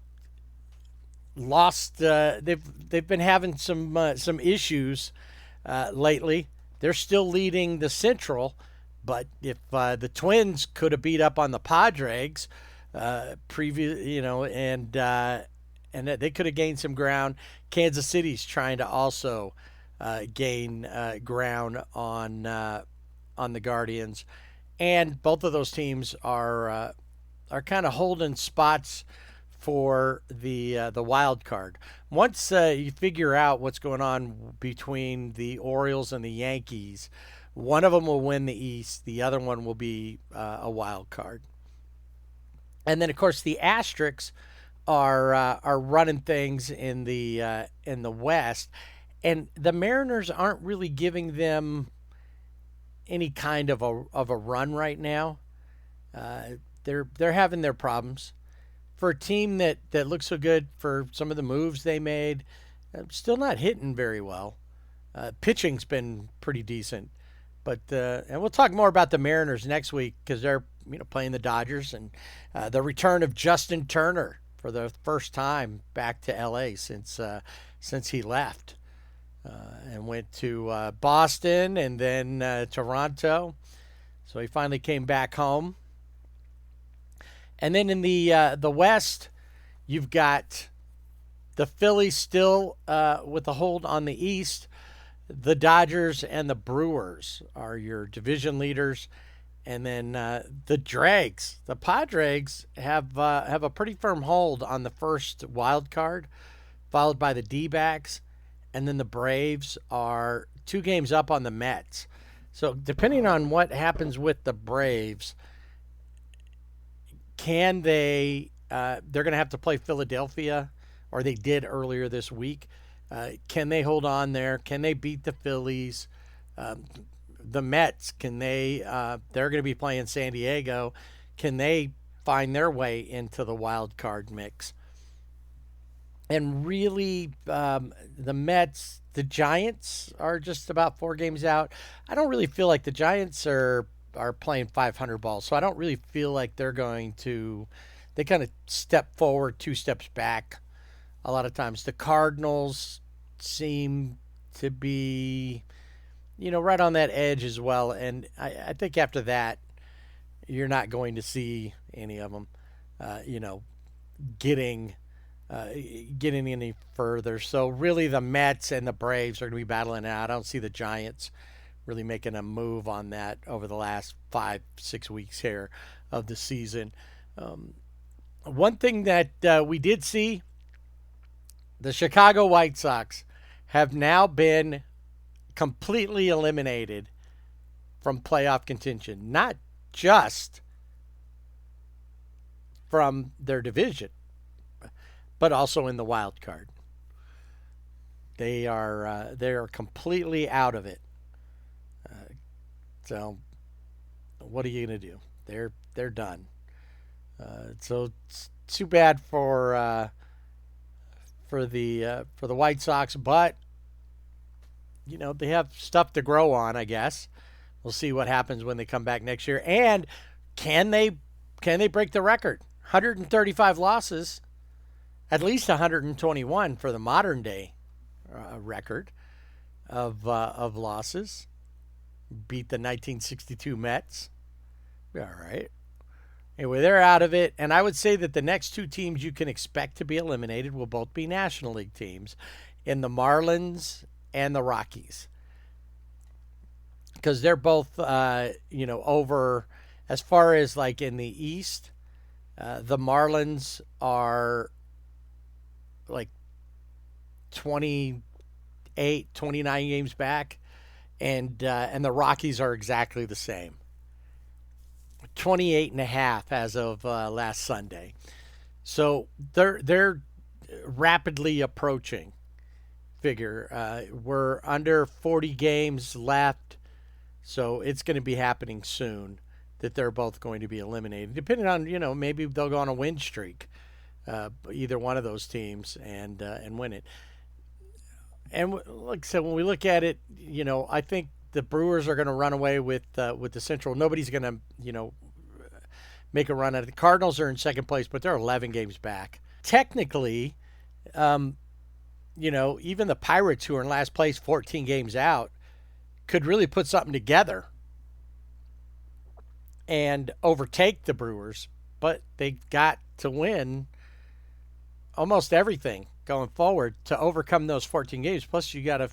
lost, they've been having some issues lately. They're still leading the Central, but if the Twins could have beat up on the Padres, and they could have gained some ground. Kansas City's trying to also gain ground on the Guardians, and both of those teams are kind of holding spots for the wild card. Once you figure out what's going on between the Orioles and the Yankees, one of them will win the East, the other one will be a wild card. And then, of course, the Asterisks are running things in the West, and the Mariners aren't really giving them any kind of a run right now. They're having their problems. For a team that looks so good, for some of the moves they made, still not hitting very well. Pitching's been pretty decent, but and we'll talk more about the Mariners next week because they're playing the Dodgers, and the return of Justin Turner for the first time back to L.A. since he left and went to Boston and then Toronto. So he finally came back home. And then in the West, you've got the Phillies still with a hold on the East. The Dodgers and the Brewers are your division leaders. And then the Dregs, the Padres, have a pretty firm hold on the first wild card, followed by the D-backs. And then the Braves are 2 games up on the Mets. So depending on what happens with the Braves, can they they're going to have to play Philadelphia, or they did earlier this week. Can they hold on there? Can they beat the Phillies? The Mets, can they they're going to be playing San Diego. Can they find their way into the wild card mix? And really, the Mets, the Giants are just about 4 games out. I don't really feel like the Giants are playing 500 balls, so I don't really feel like they're going to. They kind of step forward, 2 steps back a lot of times. The Cardinals seem to be, right on that edge as well. And I think after that, you're not going to see any of them, getting any further. So really the Mets and the Braves are going to be battling it out. I don't see the Giants really making a move on that over the last 5-6 weeks here of the season. One thing that we did see, the Chicago White Sox have now been completely eliminated from playoff contention, not just from their division, but also in the wild card. They are completely out of it. So what are you going to do? They're done. So it's too bad for the White Sox, but they have stuff to grow on, I guess. We'll see what happens when they come back next year. And can they break the record? 135 losses, at least 121 for the modern day record of losses. Beat the 1962 Mets. All right. Anyway, they're out of it. And I would say that the next 2 teams you can expect to be eliminated will both be National League teams, in the Marlins and the Rockies. Because they're both, over, as far as like in the East, The Marlins are like 28, 29 games back, and the Rockies are exactly the same. 28 and a half as of last Sunday. So they're rapidly approaching. Figure we're under 40 games left, so it's going to be happening soon that they're both going to be eliminated. Depending on, maybe they'll go on a win streak, either one of those teams, and win it. And like I said, when we look at it, I think the Brewers are going to run away with the Central. Nobody's going to, make a run at it. The Cardinals are in second place, but they're 11 games back. Technically, even the Pirates, who are in last place, 14 games out, could really put something together and overtake the Brewers, but they got to win almost everything going forward to overcome those 14 games. Plus, you got to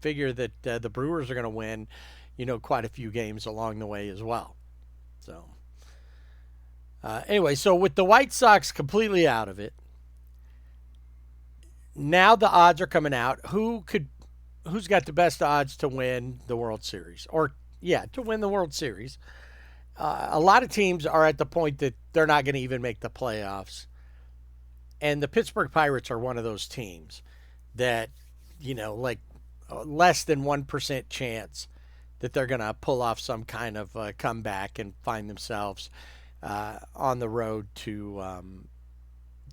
figure that the Brewers are going to win, quite a few games along the way as well. So, anyway, so with the White Sox completely out of it, now the odds are coming out. Who's got the best odds to win the World Series? To win the World Series. A lot of teams are at the point that they're not going to even make the playoffs. And the Pittsburgh Pirates are one of those teams that, less than 1% chance that they're going to pull off some kind of comeback and find themselves on the road to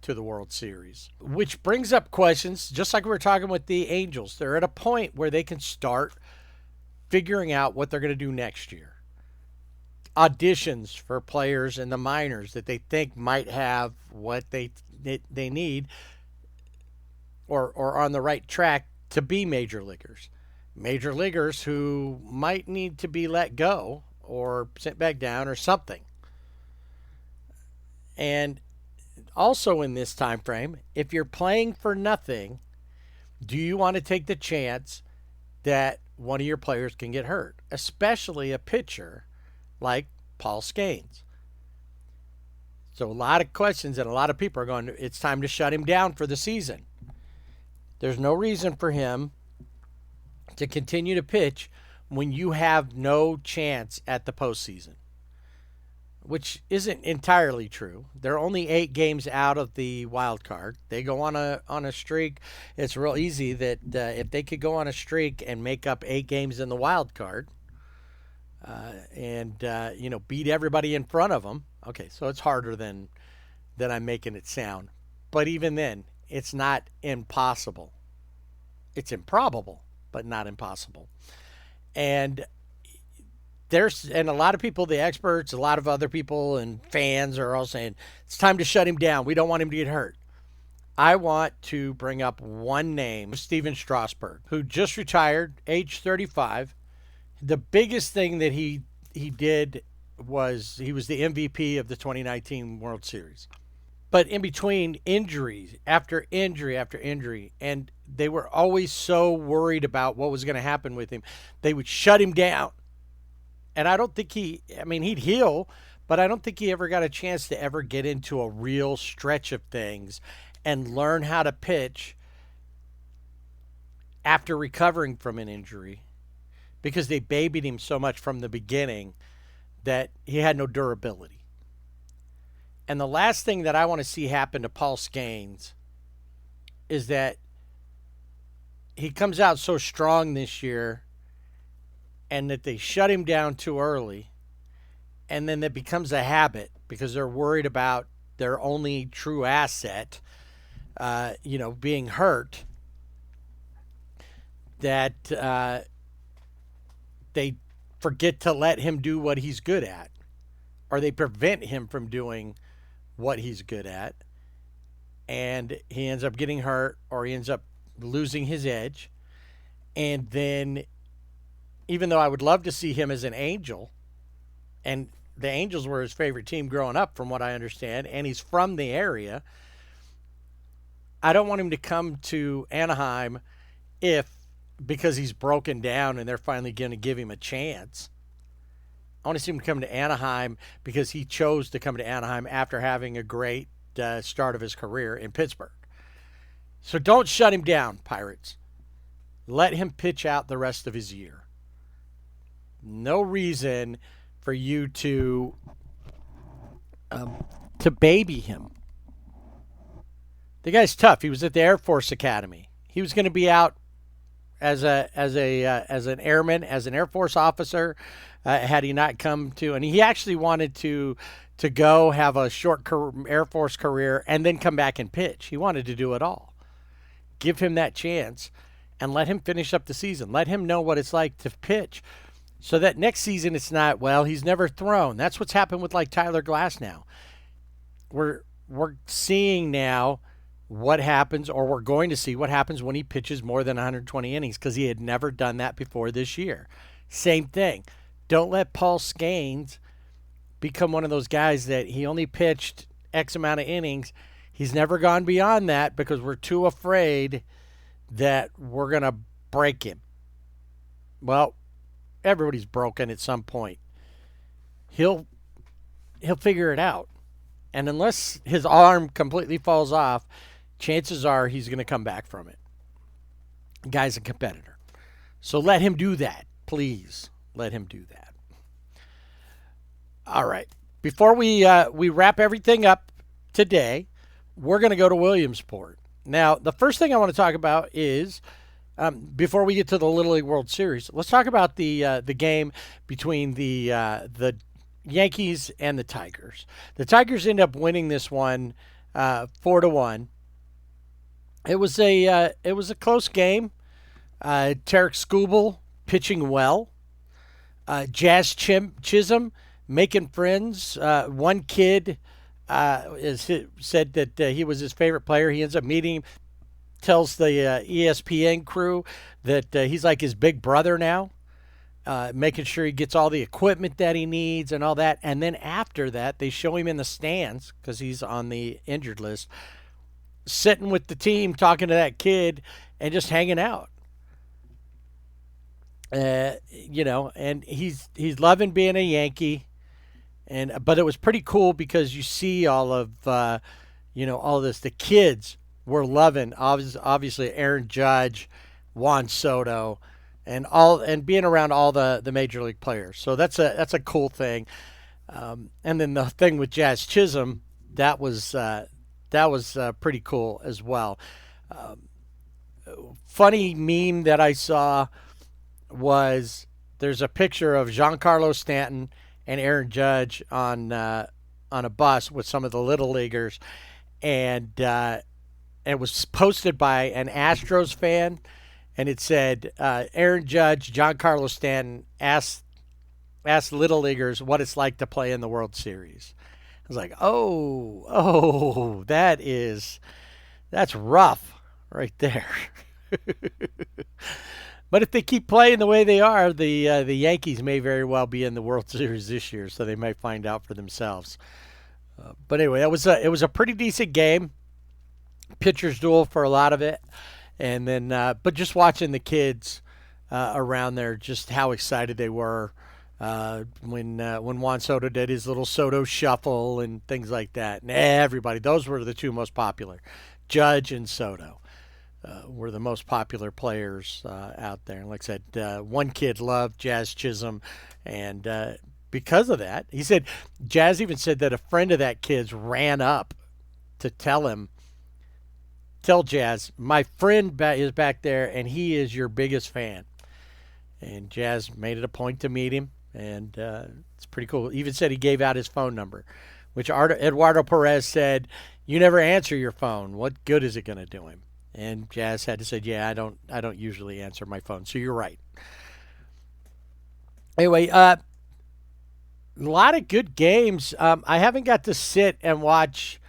the World Series. Which brings up questions, just like we were talking with the Angels. They're at a point where they can start figuring out what they're going to do next year. Auditions for players in the minors that they think might have what they need or on the right track to be major leaguers. Major leaguers who might need to be let go or sent back down or something. And also in this time frame, if you're playing for nothing, do you want to take the chance that one of your players can get hurt, especially a pitcher like Paul Skenes? So a lot of questions, and a lot of people are going, it's time to shut him down for the season. There's no reason for him to continue to pitch when you have no chance at the postseason, which isn't entirely true. They're only 8 games out of the wild card. They go on a streak. It's real easy that if they could go on a streak and make up 8 games in the wild card, and beat everybody in front of them. Okay, so it's harder than I'm making it sound. But even then, it's not impossible. It's improbable, but not impossible. And a lot of people, the experts, a lot of other people and fans are all saying, it's time to shut him down. We don't want him to get hurt. I want to bring up one name, Steven Strasburg, who just retired, age 35. The biggest thing that he did was he was the MVP of the 2019 World Series. But in between, injuries after injury after injury, and they were always so worried about what was going to happen with him, they would shut him down. And I don't think he'd heal, but I don't think he ever got a chance to ever get into a real stretch of things and learn how to pitch after recovering from an injury, because they babied him so much from the beginning that he had no durability. And the last thing that I want to see happen to Paul Skenes is that he comes out so strong this year and that they shut him down too early, and then it becomes a habit because they're worried about their only true asset, being hurt, that they forget to let him do what he's good at, or they prevent him from doing what he's good at, and he ends up getting hurt, or he ends up losing his edge. And then, even though I would love to see him as an Angel, and the Angels were his favorite team growing up from what I understand, and he's from the area, I don't want him to come to Anaheim because he's broken down and they're finally going to give him a chance. I want to see him come to Anaheim because he chose to come to Anaheim after having a great start of his career in Pittsburgh. So don't shut him down, Pirates. Let him pitch out the rest of his year. No reason for you to baby him. The guy's tough. He was at the Air Force Academy. He was going to be out as an airman, as an Air Force officer, had he not come to. And he actually wanted to go have a short Air Force career and then come back and pitch. He wanted to do it all. Give him that chance and let him finish up the season. Let him know what it's like to pitch so that next season it's not, well, he's never thrown. That's what's happened with like Tyler Glass now. We're seeing now what happens, or we're going to see what happens when he pitches more than 120 innings because he had never done that before this year. Same thing. Don't let Paul Scanes become one of those guys that he only pitched X amount of innings. He's never gone beyond that because we're too afraid that we're going to break him. Well, everybody's broken at some point. He'll figure it out. And unless his arm completely falls off, chances are he's going to come back from it. The guy's a competitor. So let him do that. Please let him do that. All right. Before we wrap everything up today, we're going to go to Williamsport. Now, the first thing I want to talk about is, before we get to the Little League World Series, let's talk about the game between the Yankees and the Tigers. The Tigers end up winning this one 4-1. It was a close game. Tarek Skubal pitching well. Jazz Chisholm making friends. One kid said that he was his favorite player. He ends up meeting him, tells the ESPN crew that he's like his big brother now, making sure he gets all the equipment that he needs and all that. And then after that, they show him in the stands because he's on the injured list, sitting with the team, talking to that kid and just hanging out. And he's loving being a Yankee. But it was pretty cool because you see all of all this. The kids were loving obviously Aaron Judge, Juan Soto, and being around all the major league players. So that's a cool thing. And then the thing with Jazz Chisholm, that was pretty cool as well. Funny meme that I saw was there's a picture of Giancarlo Stanton and Aaron Judge on a bus with some of the little leaguers, and it was posted by an Astros fan, and it said, Aaron Judge, Giancarlo Stanton asked little leaguers what it's like to play in the World Series. I was like, oh, that's rough right there. But if they keep playing the way they are, the Yankees may very well be in the World Series this year, so they might find out for themselves. But anyway, it was a pretty decent game. Pitcher's duel for a lot of it, and then but just watching the kids around there, just how excited they were when Juan Soto did his little Soto shuffle and things like that. And everybody, those were the two most popular, Judge and Soto. Were the most popular players out there. And like I said, one kid loved Jazz Chisholm, and because of that, he said, Jazz even said that a friend of that kid's ran up to tell Jazz, my friend is back there, and he is your biggest fan. And Jazz made it a point to meet him, and it's pretty cool. Even said he gave out his phone number, which Eduardo Perez said, you never answer your phone. What good is it going to do him? And Jazz had to say, yeah, I don't usually answer my phone. So you're right. Anyway, a lot of good games. I haven't got to sit and watch,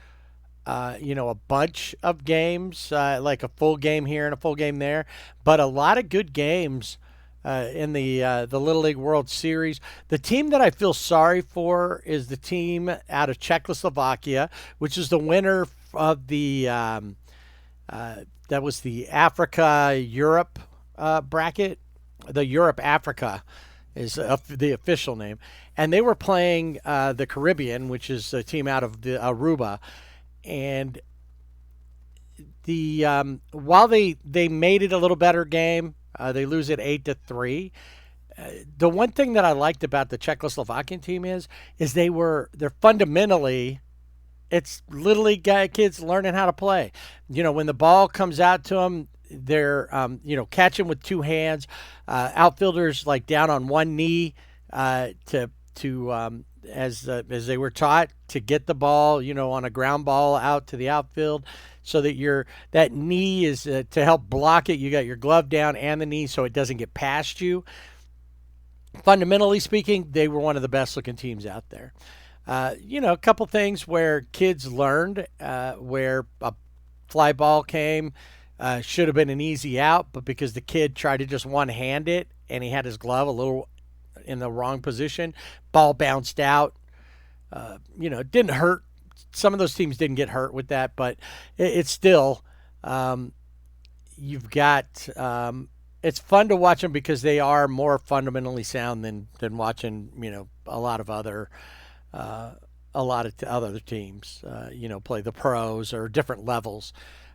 a bunch of games, like a full game here and a full game there. But a lot of good games in the Little League World Series. The team that I feel sorry for is the team out of Czechoslovakia, which is the winner of the that was the Africa-Europe bracket. The Europe-Africa is the official name. and they were playing the Caribbean, which is a team out of the Aruba, and the while they made it a little better game, they lose it 8-3. The one thing that I liked about the Czechoslovakian team is they're fundamentally, it's little league kids learning how to play. When the ball comes out to them, they're catching with two hands. Outfielders like down on one knee as they were taught to get the ball, on a ground ball out to the outfield, so that that knee is to help block it. You got your glove down and the knee so it doesn't get past you. Fundamentally speaking, they were one of the best looking teams out there. A couple things where kids learned, where a fly ball came, should have been an easy out, but because the kid tried to just one-hand it and he had his glove a little in the wrong position, ball bounced out. It didn't hurt. Some of those teams didn't get hurt with that, but it's still, you've got, it's fun to watch them because they are more fundamentally sound than watching, a lot of other teams, play the pros or different levels.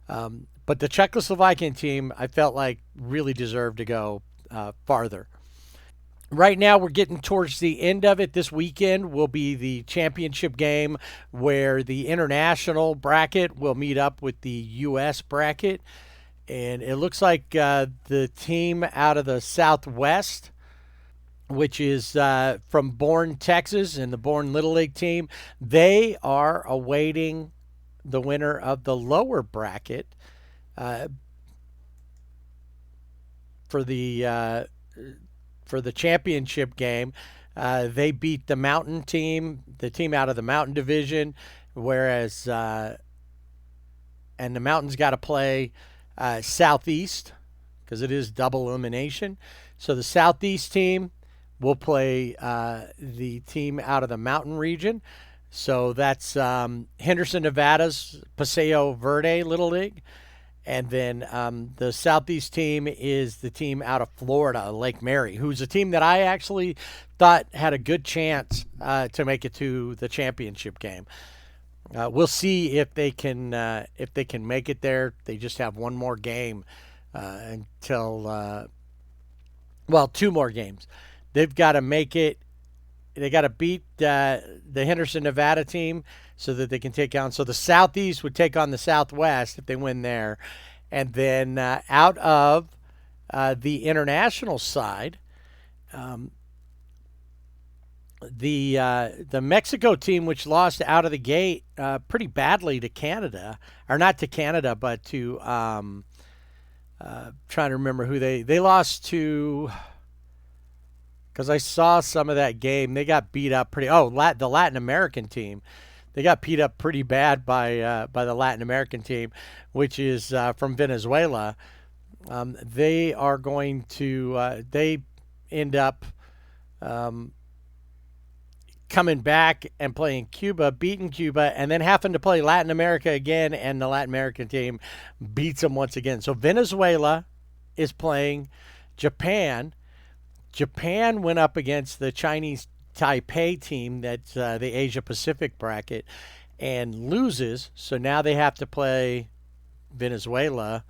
But the Czechoslovakian team, I felt like really deserved to go farther. Right now, we're getting towards the end of it. This weekend will be the championship game where the international bracket will meet up with the U.S. bracket. And it looks like the team out of the Southwest, which is from Bourne, Texas, and the Bourne Little League team, they are awaiting the winner of the lower bracket for the championship game. They beat the Mountain team, the team out of the Mountain Division, whereas and the Mountain's got to play Southeast because it is double elimination. So the Southeast team will play the team out of the Mountain region. So that's Henderson, Nevada's Paseo Verde Little League. And then the Southeast team is the team out of Florida, Lake Mary, who's a team that I actually thought had a good chance to make it to the championship game. We'll see if they can make it there. They just have one more game until two more games. They've got to make it. They got to beat the Henderson, Nevada team so that they can take on. So the Southeast would take on the Southwest if they win there. And then out of the international side, the Mexico team, which lost out of the gate pretty badly to Canada, or not to Canada, but to trying to remember who they lost to. Because I saw some of that game, they got beat up pretty. The Latin American team, they got beat up pretty bad by the Latin American team, which is from Venezuela. They are going to they end up coming back and playing Cuba, beating Cuba, and then having to play Latin America again, and the Latin American team beats them once again. So Venezuela is playing Japan. Japan went up against the Chinese Taipei team, that's the Asia Pacific bracket, and loses. So now they have to play Venezuela,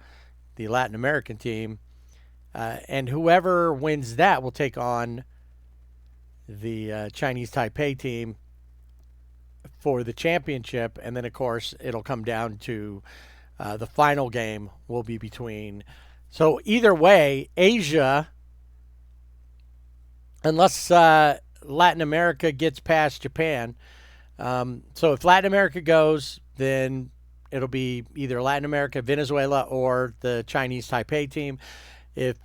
the Latin American team, and whoever wins that will take on the Chinese Taipei team for the championship. And then, of course, it'll come down to the final game will be between. So either way, Asia, unless Latin America gets past Japan. So if Latin America goes, then it'll be either Latin America, Venezuela, or the Chinese Taipei team. If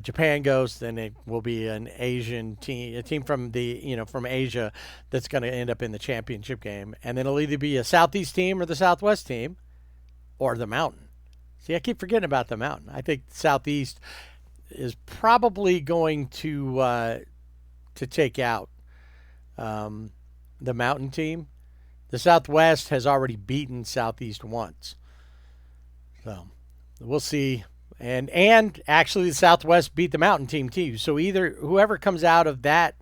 Japan goes, then it will be an Asian team, a team from from Asia that's going to end up in the championship game. And then it'll either be a Southeast team or the Southwest team or the Mountain. See, I keep forgetting about the Mountain. I think Southeast is probably going to take out the Mountain team. The Southwest has already beaten Southeast once. So we'll see. And actually the Southwest beat the Mountain team too. So either whoever comes out of that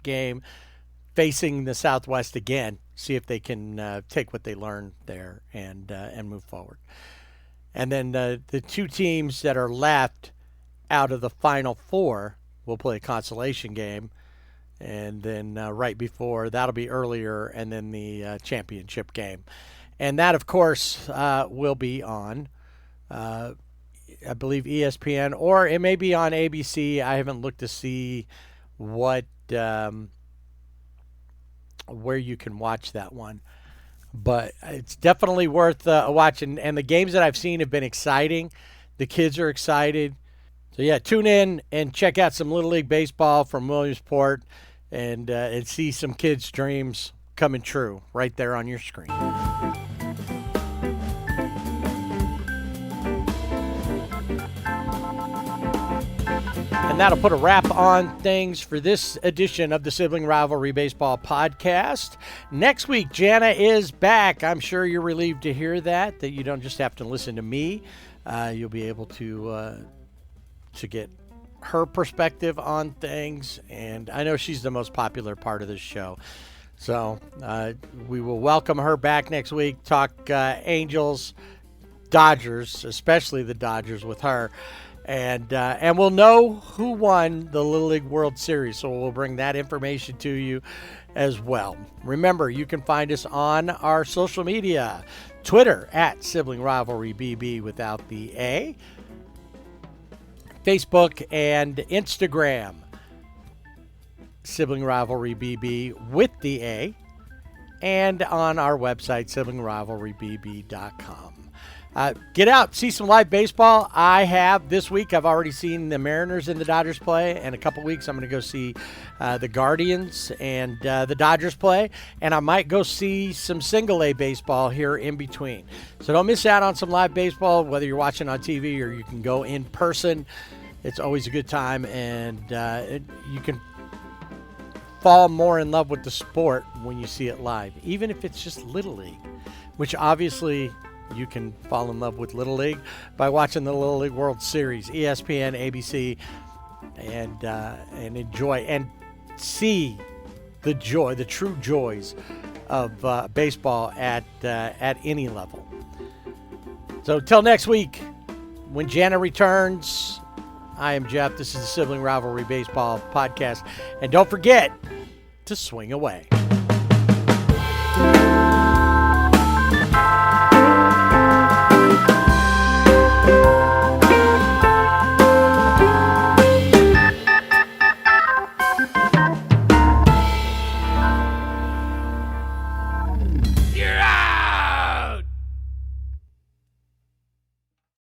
game facing the Southwest again, see if they can take what they learned there and move forward. And then the two teams that are left out of the Final Four will play a consolation game. And then right before, that'll be earlier, and then the championship game. And that, of course, will be on, I believe, ESPN, or it may be on ABC. I haven't looked to see what where you can watch that one. But it's definitely worth watching. And the games that I've seen have been exciting. The kids are excited. So, yeah, tune in and check out some Little League Baseball from Williamsport and see some kids' dreams coming true right there on your screen. And that'll put a wrap on things for this edition of the Sibling Rivalry Baseball Podcast. Next week, Jana is back. I'm sure you're relieved to hear that you don't just have to listen to me. You'll be able to get her perspective on things, and I know she's the most popular part of this show. So we will welcome her back next week, talk Angels, Dodgers, especially the Dodgers with her. And we'll know who won the Little League World Series, so we'll bring that information to you as well. Remember, you can find us on our social media, Twitter at Sibling Rivalry BB without the A, Facebook and Instagram, Sibling Rivalry BB with the A, and on our website, siblingrivalrybb.com. Get out, see some live baseball. I have this week. I've already seen the Mariners and the Dodgers play. In a couple weeks, I'm going to go see the Guardians and the Dodgers play. And I might go see some single A baseball here in between. So don't miss out on some live baseball, whether you're watching on TV or you can go in person. It's always a good time, and you can fall more in love with the sport when you see it live, even if it's just Little League, which obviously you can fall in love with Little League by watching the Little League World Series, ESPN, ABC, and enjoy and see the joy, the true joys of baseball at any level. So till next week, when Jana returns, I am Jeff. This is the Sibling Rivalry Baseball Podcast. And don't forget to swing away.